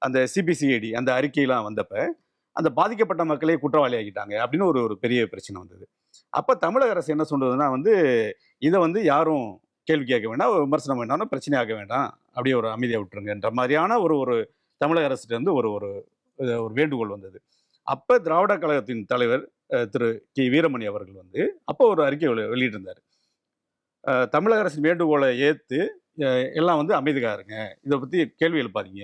அந்த சிபிசிஐடி அந்த அறிக்கையெல்லாம் வந்தப்ப அந்த பாதிக்கப்பட்ட மக்களே குற்றவாளி ஆகிட்டாங்க அப்படின்னு ஒரு பெரிய பிரச்சனை வந்தது. அப்ப தமிழக அரசு என்ன சொல்றதுன்னா வந்து இதை வந்து யாரும் கேள்வி கேட்க வேண்டாம், விமர்சனம் வேண்டாம், பிரச்சனை ஆக வேண்டாம், அப்படியே ஒரு அமைதியா விட்டுருங்கன்ற மாதிரியான ஒரு தமிழக அரசுல இருந்து ஒரு வேண்டுகோள் வந்தது. அப்ப திராவிட கழகத்தின் தலைவர் திரு கி வீரமணி அவர்கள் வந்து அப்போ ஒரு அறிக்கை வெளியிட்டிருந்தார். தமிழக அரசின் வேண்டுகோளை ஏற்று எல்லாம் வந்து அமைதியாக இருங்க, இதை பற்றி கேள்வி எழுப்பாதீங்க,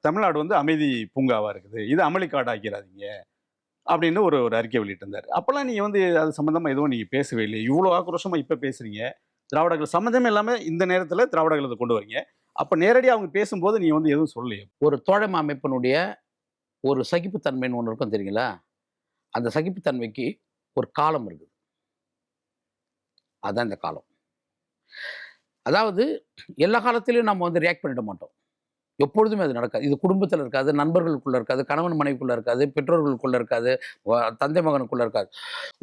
தமிழ்நாடு வந்து அமைதி பூங்காவாக இருக்குது, இது அமளிக்காடு ஆக்கிறாதீங்க அப்படின்னு ஒரு ஒரு அறிக்கை வெளியிட்டிருந்தார். அப்போல்லாம் நீங்கள் வந்து அது சம்மந்தமாக எதுவும் நீங்கள் பேசவே இல்லை. இவ்வளோ ஆக்ரோஷமாக இப்போ பேசுகிறீங்க. திராவிடர்கள் சம்மந்தமே இல்லாமல் இந்த நேரத்தில் திராவிடர்கள் இதை கொண்டு வரீங்க. அப்போ நேரடியாக அவங்க பேசும்போது நீங்கள் வந்து எதுவும் சொல்லலையே. ஒரு தோழமை அமைப்பினுடைய ஒரு சகிப்புத்தன்மைன்னு ஒன்று இருக்கும் தெரியுங்களா? அந்த சகிப்புத்தன்மைக்கு ஒரு காலம் இருக்குது. அதான் இந்த காலம். அதாவது எல்லா காலத்திலையும் நம்ம வந்து ரியாக்ட் பண்ணிட மாட்டோம். எப்பொழுதுமே அது நடக்காது. இது குடும்பத்தில் இருக்காது, நண்பர்களுக்குள்ள இருக்காது, கணவன் மனைவிக்குள்ள இருக்காது, பெற்றோர்களுக்குள்ள இருக்காது, தந்தை மகனுக்குள்ள இருக்காது.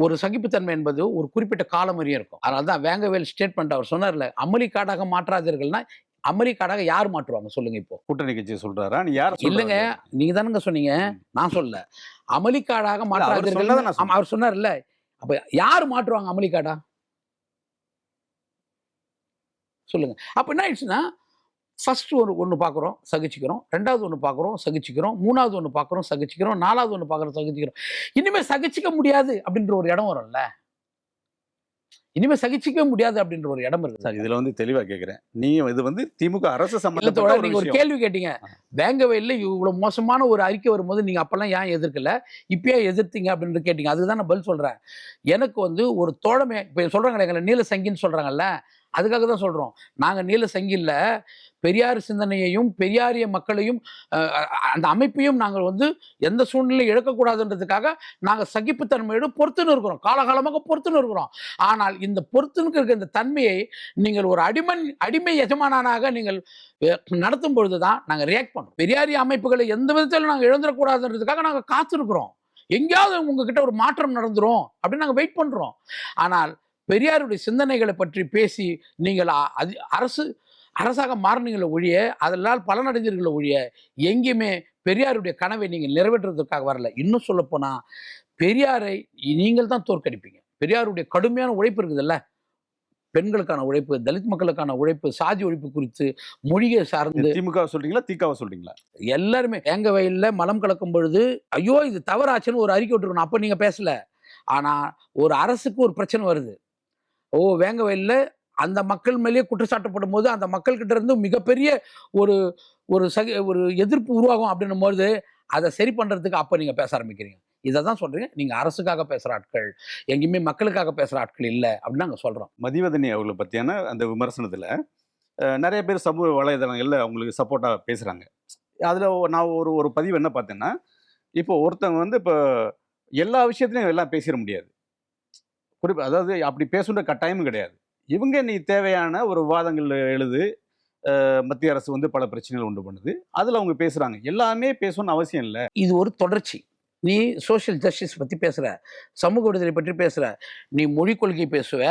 ஒரு சகிப்புத்தன்மை என்பது ஒரு குறிப்பிட்ட காலம் வரையும் இருக்கும். அதனால தான் வேங்கவேல் ஸ்டேட்மெண்ட் அவர் சொன்னார்ல, அமளிக்காடாக மாற்றாதீர்கள்னா அமெரிக்காடாக யார் மாற்றுவாங்க சொல்லுங்க? இப்போ கூட்டணி கட்சி சொல்றாரா? நீ யார்? இல்லைங்க, நீங்க தானுங்க சொன்னீங்க, நான் சொல்ல. அமெரிக்காடாக மாற்றாதீர்கள் அவர் சொன்னார்ல. அப்ப யார் மாற்றுவாங்க அமெரிக்காடா சொல்லுங்க. அப்ப என்ன ஆயிடுச்சுன்னா, ஃபர்ஸ்ட் ஒன்று பார்க்குறோம், சகிச்சுக்கிறோம். ரெண்டாவது ஒன்று பார்க்குறோம், சகிச்சுக்கிறோம். மூணாவது ஒன்று பார்க்குறோம், சகிச்சுக்கிறோம். நாலாவது ஒன்று பார்க்குறோம், சகிச்சுக்கிறோம். இனிமேல் சகிச்சிக்க முடியாது அப்படின்ற ஒரு இடம் வரும்ல. இனிமே சகிச்சிக்கவே முடியாது அப்படின்ற ஒரு இடம் இருக்கு. சார், இதுல வந்து தெளிவா கேட்கிறேன். நீங்க இது வந்து திமுக அரசு சம்பந்தப்பட்ட நீங்க ஒரு கேள்வி கேட்டீங்க. வேங்கவேல்ல இவ்வளவு மோசமான ஒரு அறிக்கை வரும்போது நீங்க அப்பெல்லாம் ஏன் எதிர்க்கல, இப்பயே எதிர்த்தீங்க அப்படின்னு கேட்டீங்க. அதுதான் நான் பதில் சொல்றேன். எனக்கு வந்து ஒரு தோழமை, இப்ப சொல்றாங்களே எங்களை நீல சங்கின்னு சொல்றாங்கல்ல, அதுக்காக தான் சொல்றோம். நாங்க நீல சங்கில்ல, பெரியார் சிந்தனையையும் பெரியாரிய மக்களையும் அந்த அமைப்பையும் நாங்கள் வந்து எந்த சூழ்நிலையும் இழக்கக்கூடாதுன்றதுக்காக நாங்கள் சகிப்புத்தன்மையோடு பொறுத்துன்னு இருக்கிறோம். காலகாலமாக பொறுத்துன்னு இருக்கிறோம். ஆனால் இந்த பொறுத்துன்னு இருக்க இந்த தன்மையை நீங்கள் ஒரு அடிமை எஜமானாக நீங்கள் நடத்தும் பொழுது தான் நாங்கள் ரியாக்ட் பண்ணுறோம். பெரியாரிய அமைப்புகளை எந்த விதத்திலும் நாங்கள் இழந்துடக்கூடாதுன்றதுக்காக நாங்கள் காத்திருக்கிறோம். எங்கேயாவது உங்ககிட்ட ஒரு மாற்றம் நடந்துரும் அப்படின்னு நாங்கள் வெயிட் பண்ணுறோம். ஆனால் பெரியாருடைய சிந்தனைகளை பற்றி பேசி நீங்கள் அரசாக மாறினீங்கள ஒழிய, அதனால் பலனடைஞ்சீர்கள ஒழிய, எங்கேயுமே பெரியாருடைய கனவை நீங்கள் நிறைவேற்றுவதற்காக வரல. இன்னும் சொல்ல போனா, பெரியாரை நீங்கள் தான் தோற்கடிப்பீங்க. பெரியாருடைய கடுமையான உழைப்பு இருக்குதுல்ல, பெண்களுக்கான உழைப்பு, தலித் மக்களுக்கான உழைப்பு, சாதி ஒழிப்பு குறித்து, மொழியை சார்ந்து. திமுக சொல்றீங்களா, திகாவை சொல்றீங்களா? எல்லாருமே எங்க வயல்ல மலம் கலக்கும் பொழுது ஐயோ இது தவறாச்சுன்னு ஒரு அறிக்கை விட்டுருக்கணும். அப்ப நீங்க பேசல. ஆனா ஒரு அரசுக்கு ஒரு பிரச்சனை வருது. வேங்கவயல்ல அந்த மக்கள் மேலேயே குற்றச்சாட்டப்படும் போது அந்த மக்கள் கிட்ட இருந்து மிகப்பெரிய ஒரு ஒரு எதிர்ப்பு உருவாகும் அப்படின்னும் போது அதை சரி பண்றதுக்கு அப்ப நீங்க பேச ஆரம்பிக்கிறீங்க. இதை தான் சொல்றீங்க, நீங்க அரசுக்காக பேசுற ஆட்கள், எங்கேயுமே மக்களுக்காக பேசுற ஆட்கள் இல்லை அப்படின்னு நாங்க சொல்றோம். மதிவதனி அவர்களை பத்தியான அந்த விமர்சனத்துல நிறைய பேர் சமூக வலைதளங்கள்ல அவங்களுக்கு சப்போர்ட்டா பேசுறாங்க. அதுல நான் ஒரு பதிவு என்ன பார்த்தேன்னா, இப்போ ஒருத்தவங்க வந்து இப்போ எல்லா விஷயத்துலையும் எல்லாம் பேசிட முடியாது. அதாவது அப்படி பேசுகிற கட்டாயமும் கிடையாது. இவங்க நீ தேவையான ஒரு விவாதங்கள் எழுது, மத்திய அரசு வந்து பல பிரச்சனைகள் உண்டு பண்ணுது, அதில் அவங்க பேசுகிறாங்க. எல்லாமே பேசணும்னு அவசியம் இல்லை. இது ஒரு தொடர்ச்சி. நீ சோஷியல் ஜஸ்டிஸ் பற்றி பேசுகிற, சமூக விடுதலை பற்றி பேசுகிற, நீ மொழி கொள்கை பேசுவ,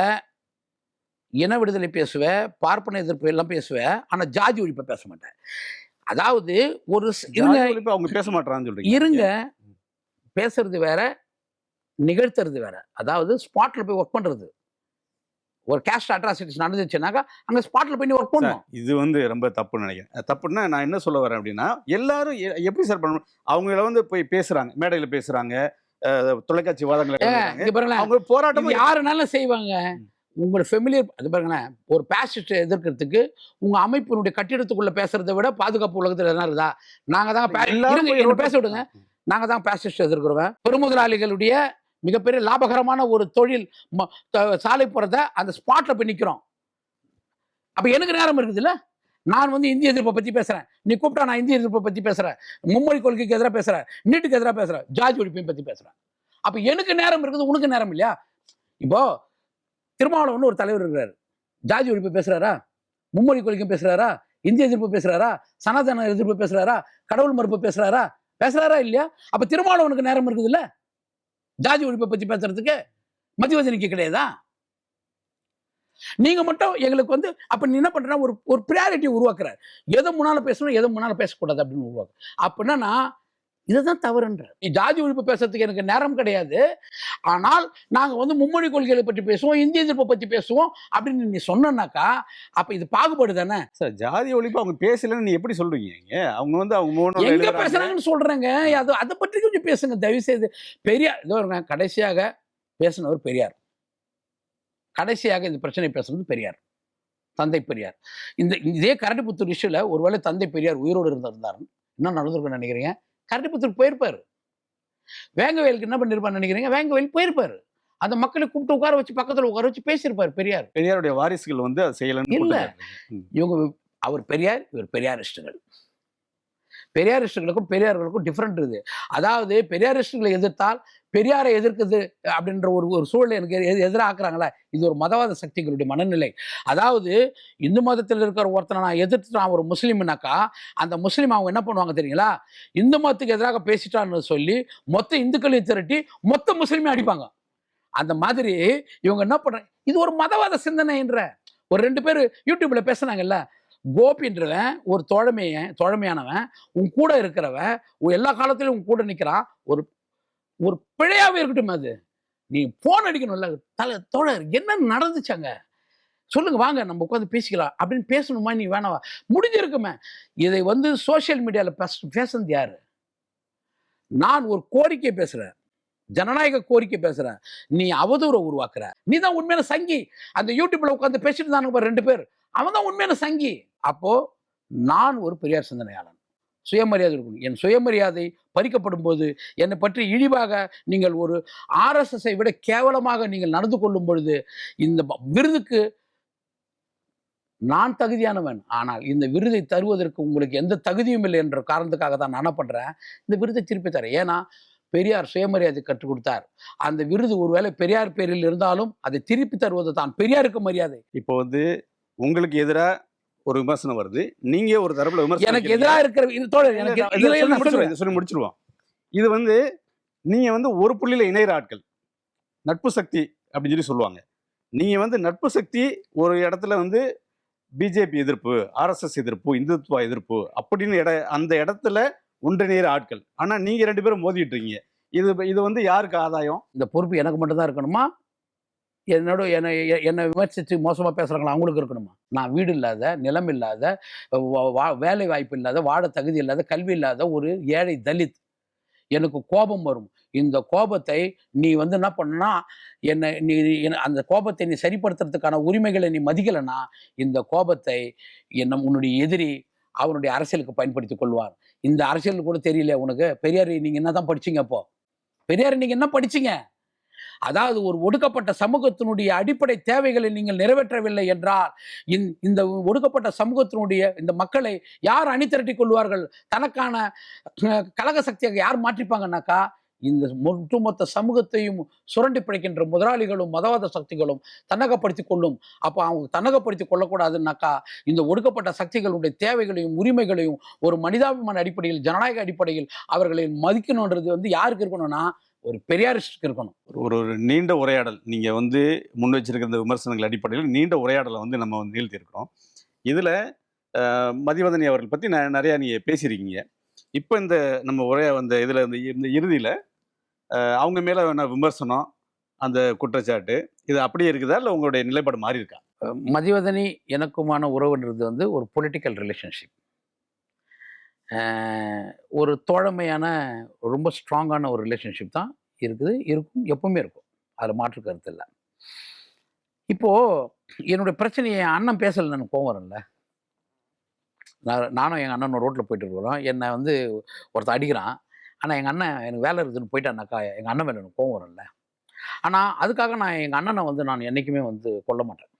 இன விடுதலை பேசுவ, பார்ப்பன எதிர்ப்பு எல்லாம் பேசுவ, ஆனால் ஜாதி ஒழிப்பை பேச மாட்டேன். அதாவது ஒரு அவங்க பேச மாட்டான்னு சொல்றீங்க. இருங்க, பேசுறது வேற, நிகழ்த்துறது வேற. அதாவது ஸ்பாட்ல போய் ஒர்க் பண்றது. ஒரு கேஸ்ட் அட்ராசிட்டிஸ் நடந்துச்சுனாக்கா அங்க ஸ்பாட்ல போய் ஒர்க் பண்ணணும். இது வந்து ரொம்ப தப்புன்னு நினைக்கிறேன். தப்புன்னா நான் என்ன சொல்ல வரேன் அப்படின்னா, எல்லாரும் எப்படி சார் பண்ணணும்? அவங்கள வந்து போய் பேசுறாங்க, மேடையில் பேசுறாங்க, தொலைக்காட்சி வாதங்களை அவங்க போராட்டம் யாருனாலும் செய்வாங்க. உங்களோட ஃபெமிலியர் அது பாருங்களேன், ஒரு பேசிஸ்ட் எதிர்க்கிறதுக்கு உங்க அமைப்பினுடைய கட்டிடத்துக்குள்ள பேசுறதை விட பாதுகாப்பு உலகத்தில் என்ன இருக்குதா? நாங்க தான் பேச விடுங்க, நாங்க தான் பேசிஸ்ட் எதிர்க்கிறோம். பெருமுதலாளிகளுடைய மிகப்பெரிய லாபகரமான ஒரு தொழில் சாலை போறத அந்த ஸ்பாட்ல போய் நிக்கிறோம். அப்ப எனக்கு நேரம் இருக்குது இல்ல? நான் வந்து இந்திய எதிர்ப்பை பத்தி பேசுறேன், நீ கூப்பிட்டா நான் இந்திய எதிர்ப்பை பத்தி பேசுறேன், மும்மொழி கொள்கைக்கு எதிராக பேசுறேன், நீட்டுக்கு எதிராக பேசுறேன், ஜாதி ஒழிப்பையும் பத்தி பேசுறேன். அப்ப எனக்கு நேரம் இருக்குது, உனக்கு நேரம் இல்லையா? இப்போ திருமாவளவன் ஒரு தலைவர் இருக்கிறாரு, ஜாதி ஒழிப்பு பேசுறாரா? மும்மொழி கொள்கையும் பேசுறாரா? இந்திய எதிர்ப்பு பேசுறாரா? சனாதன எதிர்ப்பு பேசுறாரா? கடவுள் மறுப்பு பேசுறாரா இல்லையா? அப்ப திருமாவளவனுக்கு நேரம் இருக்குது இல்ல ஜாதி ஒழிப்பை பத்தி பேசுறதுக்கு? மதிவதனிக்கு கிடையாதா? நீங்க மட்டும் எங்களுக்கு வந்து அப்ப நீ என்ன பண்ற, ஒரு ப்ரியாரிட்டி உருவாக்குற, எதை முன்னால பேசணும் எதை முன்னால பேசக்கூடாது அப்படின்னு உருவாக்கு. அப்படின்னா இதுதான் தவறுன்ற. ஜாதி ஒழிப்பு பேசுறதுக்கு எனக்கு நேரம் கிடையாது, ஆனால் நாங்க வந்து மும்மொழி கொள்கைகளை பற்றி பேசுவோம், இந்திய எதிர்ப்பை பற்றி பேசுவோம் அப்படின்னு நீ சொன்னாக்கா அப்ப இது பாகுபாடு தானே சார். ஜாதி ஒழிப்பு அவங்க பேசலன்னு நீ எப்படி சொல்றீங்க? அவங்க வந்து அவங்க எங்க பேசுறாங்கன்னு சொல்றேங்க. அதை பற்றி கொஞ்சம் பேசுங்க தயவு செய்து. பெரியார் கடைசியாக பேசினவர் பெரியார். கடைசியாக இந்த பிரச்சனை பேசுறது பெரியார், தந்தை பெரியார். இதே கரடிபுத்தூர் இஷ்யூல ஒருவேளை தந்தை பெரியார் உயிரோடு இருந்தார் என்ன நடந்திருக்குன்னு நினைக்கிறீங்க? கரடிபுத்தூர் போயிருப்பாரு. வேங்கவேலுக்கு என்ன பண்ணிருப்பான்னு நினைக்கிறீங்க? வேங்கவேல் போயிருப்பாரு. அந்த மக்களை கூப்பிட்டு உட்கார வச்சு பக்கத்துல உட்கார வச்சு பேசியிருப்பாரு பெரியார். பெரியாருடைய வாரிசுகள் வந்து அதை செய்யலன்னு இல்ல. போட்டுருக்காங்க. இவங்க அவர் பெரியார், இவர் பெரியாரிஸ்டுகள். பெரியாரிஸ்டுகளுக்கும் பெரியார்களுக்கும் டிஃப்ரெண்ட் இருக்குது. அதாவது பெரியாரிஸ்டுகளை எதிர்த்தால் பெரியாரை எதிர்க்குது அப்படின்ற ஒரு சூழலை எனக்கு எதிராக்குறாங்களா? இது ஒரு மதவாத சக்திகளுடைய மனநிலை. அதாவது இந்து மதத்தில் இருக்கிற ஒருத்தனை நான் எதிர்த்து நான் ஒரு முஸ்லீம்னாக்கா அந்த முஸ்லீம் அவங்க என்ன பண்ணுவாங்க தெரியுங்களா? இந்து மதத்துக்கு எதிராக பேசிட்டான்னு சொல்லி மொத்த இந்துக்களையும் திரட்டி மொத்த முஸ்லீமே அடிப்பாங்க. அந்த மாதிரி இவங்க என்ன பண்றாங்க? இது ஒரு மதவாத சிந்தனைன்ற ஒரு 2 பேர் யூடியூப்ல பேசுனாங்கல்ல. கோபின்றவன் ஒரு தோழமையானவன், உன் கூட இருக்கிறவன், எல்லா காலத்திலும் உன் கூட நிற்கிறான். ஒரு ஒரு பிழையாவே இருக்கட்டும், அது நீ போன் அடிக்கணும்ல, தோழர் என்ன நடந்துச்சாங்க சொல்லுங்க, வாங்க நம்ம உட்காந்து பேசிக்கலாம் அப்படின்னு பேசணுமா? நீ வேணாவா? முடிஞ்சிருக்குமே. இதை வந்து சோசியல் மீடியால பேசுறது யாரு? நான் ஒரு கோரிக்கை பேசுறேன், ஜனநாயக கோரிக்கை பேசுறேன். நீ அவதூறை உருவாக்குற. நீ தான் உண்மையான சங்கி. அந்த யூடியூப்ல உட்காந்து பேசிட்டு இருந்தானுங்க 2 பேர், அவன் தான் உண்மையான சங்கி. அப்போ நான் ஒரு பெரியார் சிந்தனையாளன், சுயமரியாதை இருக்கணும். என் சுயமரியாதை பறிக்கப்படும் போது, என்னை பற்றி இழிவாக நீங்கள் ஒரு RSS விட கேவலமாக நீங்கள் நடந்து கொள்ளும் பொழுது, இந்த விருதுக்கு நான் தகுதியானவன், ஆனால் இந்த விருதை தருவதற்கு உங்களுக்கு எந்த தகுதியும் இல்லை என்ற காரணத்துக்காக தான் நான் பண்றேன், இந்த விருதை திருப்பி தரேன். ஏன்னா பெரியார் சுயமரியாதை கற்றுக் கொடுத்தார். அந்த விருது ஒருவேளை பெரியார் பேரில் இருந்தாலும் அதை திருப்பி தருவது தான் பெரியாருக்கு மரியாதை. இப்போ வந்து உங்களுக்கு எதிரா ஒரு விமர்சனம் வருது, நீங்க ஒரு தரப்புல விமர்சனம் எனக்கு எதிராக இருக்கிற தோழர் சொல்லி முடிச்சிருவோம். இது வந்து நீங்க வந்து ஒரு புள்ளியில இணைகிற ஆட்கள், நட்பு சக்தி அப்படின்னு சொல்லி சொல்லுவாங்க. நீங்க வந்து நட்பு சக்தி ஒரு இடத்துல வந்து பிஜேபி எதிர்ப்பு, RSS எதிர்ப்பு, இந்துத்துவ எதிர்ப்பு அப்படின்னு அந்த இடத்துல ஒன்றிணைகிற ஆட்கள். ஆனா நீங்க 2 பேரும் மோதிட்டு இருக்கீங்க. இது வந்து யாருக்கு ஆதாயம்? இந்த பொறுப்பு எனக்கு மட்டும் தான் இருக்கணுமா? என்னோட என்னை விமர்சித்து மோசமா பேசுறாங்களா அவங்களுக்கு இருக்கணுமா? நான் வீடு இல்லாத, நிலம் இல்லாத, வேலை வாய்ப்பு இல்லாத, வாழ தகுதி இல்லாத, கல்வி இல்லாத ஒரு ஏழை தலித். எனக்கு கோபம் வரும். இந்த கோபத்தை நீ வந்து என்ன பண்ணா, நீ அந்த கோபத்தை நீ சரிப்படுத்துறதுக்கான உரிமைகளை நீ மதிக்கலைன்னா, இந்த கோபத்தை உன்னுடைய எதிரி அவனுடைய அரசியலுக்கு பயன்படுத்தி கொள்வார். இந்த அரசியல் கூட தெரியல உனக்கு. பெரியார் நீங்க என்னதான் படிச்சீங்க? அப்போ பெரியார் நீங்க என்ன படிச்சீங்க? அதாவது ஒரு ஒடுக்கப்பட்ட சமூகத்தினுடைய அடிப்படை தேவைகளை நீங்கள் நிறைவேற்றவில்லை என்றால், இந்த ஒடுக்கப்பட்ட சமூகத்தினுடைய இந்த மக்களை யார் அணி திரட்டி கொள்வார்கள்? தனக்கான கழக சக்தியாக யார் மாற்றிப்பாங்கன்னாக்கா, இந்த ஒட்டுமொத்த சமூகத்தையும் சுரண்டி பிடிக்கின்ற முதலாளிகளும் மதவாத சக்திகளும் தன்னகப்படுத்திக் கொள்ளும். அப்போ அவங்க தன்னகப்படுத்திக் கொள்ளக்கூடாதுன்னாக்கா, இந்த ஒடுக்கப்பட்ட சக்திகளுடைய தேவைகளையும் உரிமைகளையும் ஒரு மனிதாபிமான அடிப்படையில், ஜனநாயக அடிப்படையில் அவர்களை மதிக்கணுன்றது வந்து யாருக்கு இருக்கணும்னா, ஒரு பெரியாரிஸ்டுக்கு இருக்கணும். ஒரு நீண்ட உரையாடல் நீங்க வந்து முன் வச்சிருக்கிற இந்த விமர்சனங்கள் அடிப்படையில் நீண்ட உரையாடலை வந்து நம்ம வந்து நிகழ்த்தி இருக்கிறோம். இதுல மதிவதனி அவர்கள் பத்தி நிறைய நீங்க பேசியிருக்கீங்க. இப்போ இந்த நம்ம இந்த இதுல இந்த இறுதியில அவங்க மேல வேணா விமர்சனம், அந்த குற்றச்சாட்டு இது அப்படியே இருக்குதா, இல்லை உங்களுடைய நிலைப்பாடு மாறி இருக்கா? மதிவதனி எனக்குமான உறவுன்றது வந்து ஒரு பொலிட்டிக்கல் ரிலேஷன்ஷிப். ஒரு தோழமையான ரொம்ப ஸ்ட்ராங்கான ஒரு ரிலேஷன்ஷிப் தான் இருக்குது, இருக்கும், எப்பவுமே இருக்கும். அதில் மாற்று கருத்து இல்லை. இப்போ என்னுடைய பிரச்சனையை என் அண்ணன் பேசலை, எனக்கு கோவம் வரல. நானும் எங்கள் அண்ணன் ரோட்டில் போயிட்டு இருக்கிறோம், என்னை வந்து ஒருத்தர் அடிக்கிறான். ஆனால் எங்கள் அண்ணன் எனக்கு வேலை இருக்குதுன்னு போயிட்டான்னாக்கா எங்கள் அண்ணன் மேலே எனக்கு கோவம் வரல. ஆனால் அதுக்காக நான் எங்கள் அண்ணனை வந்து நான் என்றைக்குமே வந்து கொல்ல மாட்டேன்.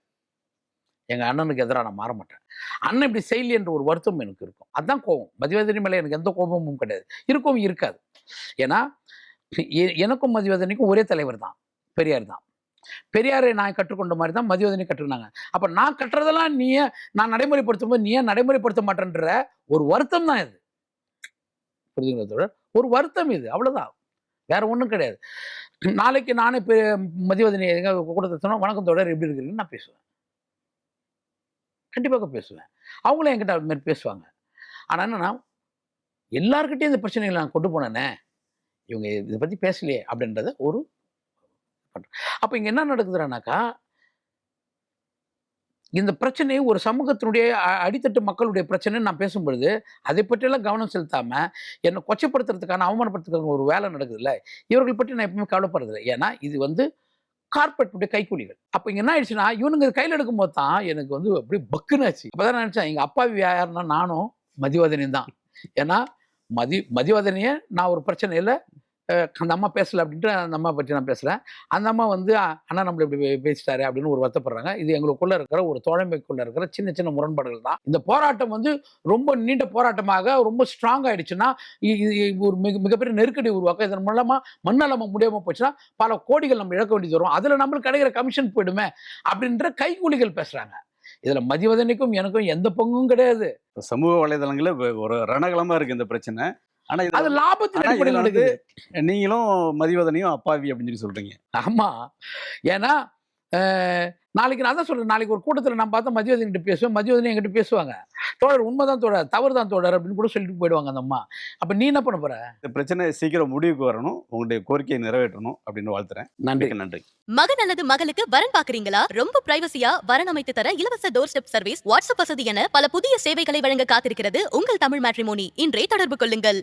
எங்கள் அண்ணனுக்கு எதிராக நான் மாற மாட்டேன். அண்ணன் இப்படி செய்யலைன்ற ஒரு வருத்தம் எனக்கு இருக்கும். அதுதான் கோபம். மதிவதனி மேலே எனக்கு எந்த கோபமும் கிடையாது, இருக்கவும் இருக்காது. ஏன்னா எனக்கும் மதிவதனிக்கும் ஒரே தலைவர் தான், பெரியார் தான். பெரியாரை நான் கற்றுக்கொண்ட மாதிரி தான் மதிவதனி கற்றுக்கினாங்க. அப்போ நான் கட்டுறதெல்லாம் நான் நடைமுறைப்படுத்தும் போது நீ ஏன் நடைமுறைப்படுத்த மாட்டேன்ற ஒரு வருத்தம் தான் இது. புரியுதுங்களா? ஒரு வருத்தம் இது, அவ்வளோதான், வேற ஒன்றும் கிடையாது. நாளைக்கு நானே மதிவதனி எங்கள் கூட சொன்னால் வணக்கம் தொடர் எப்படி இருக்கிறீங்கன்னு நான் பேசுவேன், கண்டிப்பாக பேசுவேன். அவங்களும் என்கிட்ட அது மாதிரி பேசுவாங்க. ஆனால் என்னன்னா, எல்லாருக்கிட்டையும் இந்த பிரச்சனைகளை நான் கொண்டு போனேனே, இவங்க இதை பற்றி பேசலையே அப்படின்றத ஒரு. அப்போ இங்கே என்ன நடக்குதுன்னாக்கா, இந்த பிரச்சனை ஒரு சமூகத்தினுடைய அடித்தட்டு மக்களுடைய பிரச்சனைன்னு நான் பேசும்பொழுது அதை பற்றியெல்லாம் கவனம் செலுத்தாமல் என்னை கொச்சப்படுத்துறதுக்கான, அவமானப்படுத்துறதுக்கான ஒரு வேலை நடக்குது இல்லை. இவர்கள் பற்றி நான் எப்பவுமே கவலைப்படுறதில்லை. ஏன்னா இது வந்து கார்பரேட்டுடைய கைக்கூலிகள். அப்ப இங்க என்ன ஆயிடுச்சுன்னா இவனுங்க கையில எடுக்கும் போது தான் எனக்கு வந்து அப்படியே பக்குன்னு ஆச்சு. அப்பதான் நினைச்சேன் எங்க அப்பாவி யாருன்னா நானும் மதிவதனியும் தான். ஏன்னா மதிவதனிய நான் ஒரு பிரச்சனை இல்லை, அந்த அம்மா பேசல அப்படின்ட்டு அந்த அம்மா பற்றி நான் பேசுறேன். அந்த அம்மா வந்து அண்ணா நம்மள இப்படி பேசிட்டாரு அப்படின்னு ஒரு வருத்தப்படுறாங்க. இது எங்களுக்குள்ள இருக்கிற ஒரு தோழமைக்குள்ள இருக்கிற சின்ன சின்ன முரண்பாடுகள் தான். இந்த போராட்டம் வந்து ரொம்ப நீண்ட போராட்டமாக ரொம்ப ஸ்ட்ராங் ஆயிடுச்சுன்னா ஒரு மிகப்பெரிய நெருக்கடி உருவாக்க இதன் மூலமா மண்ணளம முடியாம போச்சுன்னா பல கோடிகள் நம்ம இழக்க வேண்டியது வரும். அதுல நம்மளுக்கு கிடைக்கிற கமிஷன் போயிடுமே அப்படின்ற கைக்கூலிகள் பேசுறாங்க. இதுல மதிவதனிக்கும் எனக்கும் எந்த பங்கும் கிடையாது. சமூக வலைதளங்கள்ல ஒரு ரணகலமா இருக்கு இந்த பிரச்சனை. ஆனா அது லாபத்தின் அடிப்படையில் நடக்குது. நீங்களும் மதிவதனையும் அப்பாவி அப்படின்னு சொல்லி சொல்றீங்க. ஆமா, ஏன்னா நாளைக்கு நான் தான் சொல்றேன், நாளைக்கு ஒரு கூட்டத்தில் நான் பார்த்தா மதிவதனி கிட்ட பேசுவேன், மதிவதனி என்கிட்ட பேசுவாங்க, தோழர் உண்மைதான் தோழர், தவறு தான் தோழர் அப்படின்னு கூட சொல்லிட்டு போயிடுவாங்க அந்த அம்மா. அப்ப நீ என்ன பண்ண போற? இந்த பிரச்சனை சீக்கிரம் முடிவுக்கு வரணும், உங்களுடைய கோரிக்கையை நிறைவேற்றணும் அப்படின்னு வாழ்த்துறேன். நன்றி. நன்றி. மகன் அல்லது மகளுக்கு வரன் பாக்குறீங்களா? ரொம்ப பிரைவசியா வரன் அமைத்து தர இலவச டோர் ஸ்டெப் சர்வீஸ், வாட்ஸ்அப் வசதி என பல புதிய சேவைகளை வழங்க காத்திருக்கிறது உங்கள் தமிழ் மேட்ரிமோனி. இன்றே தொடர்பு கொள்ளுங்கள்.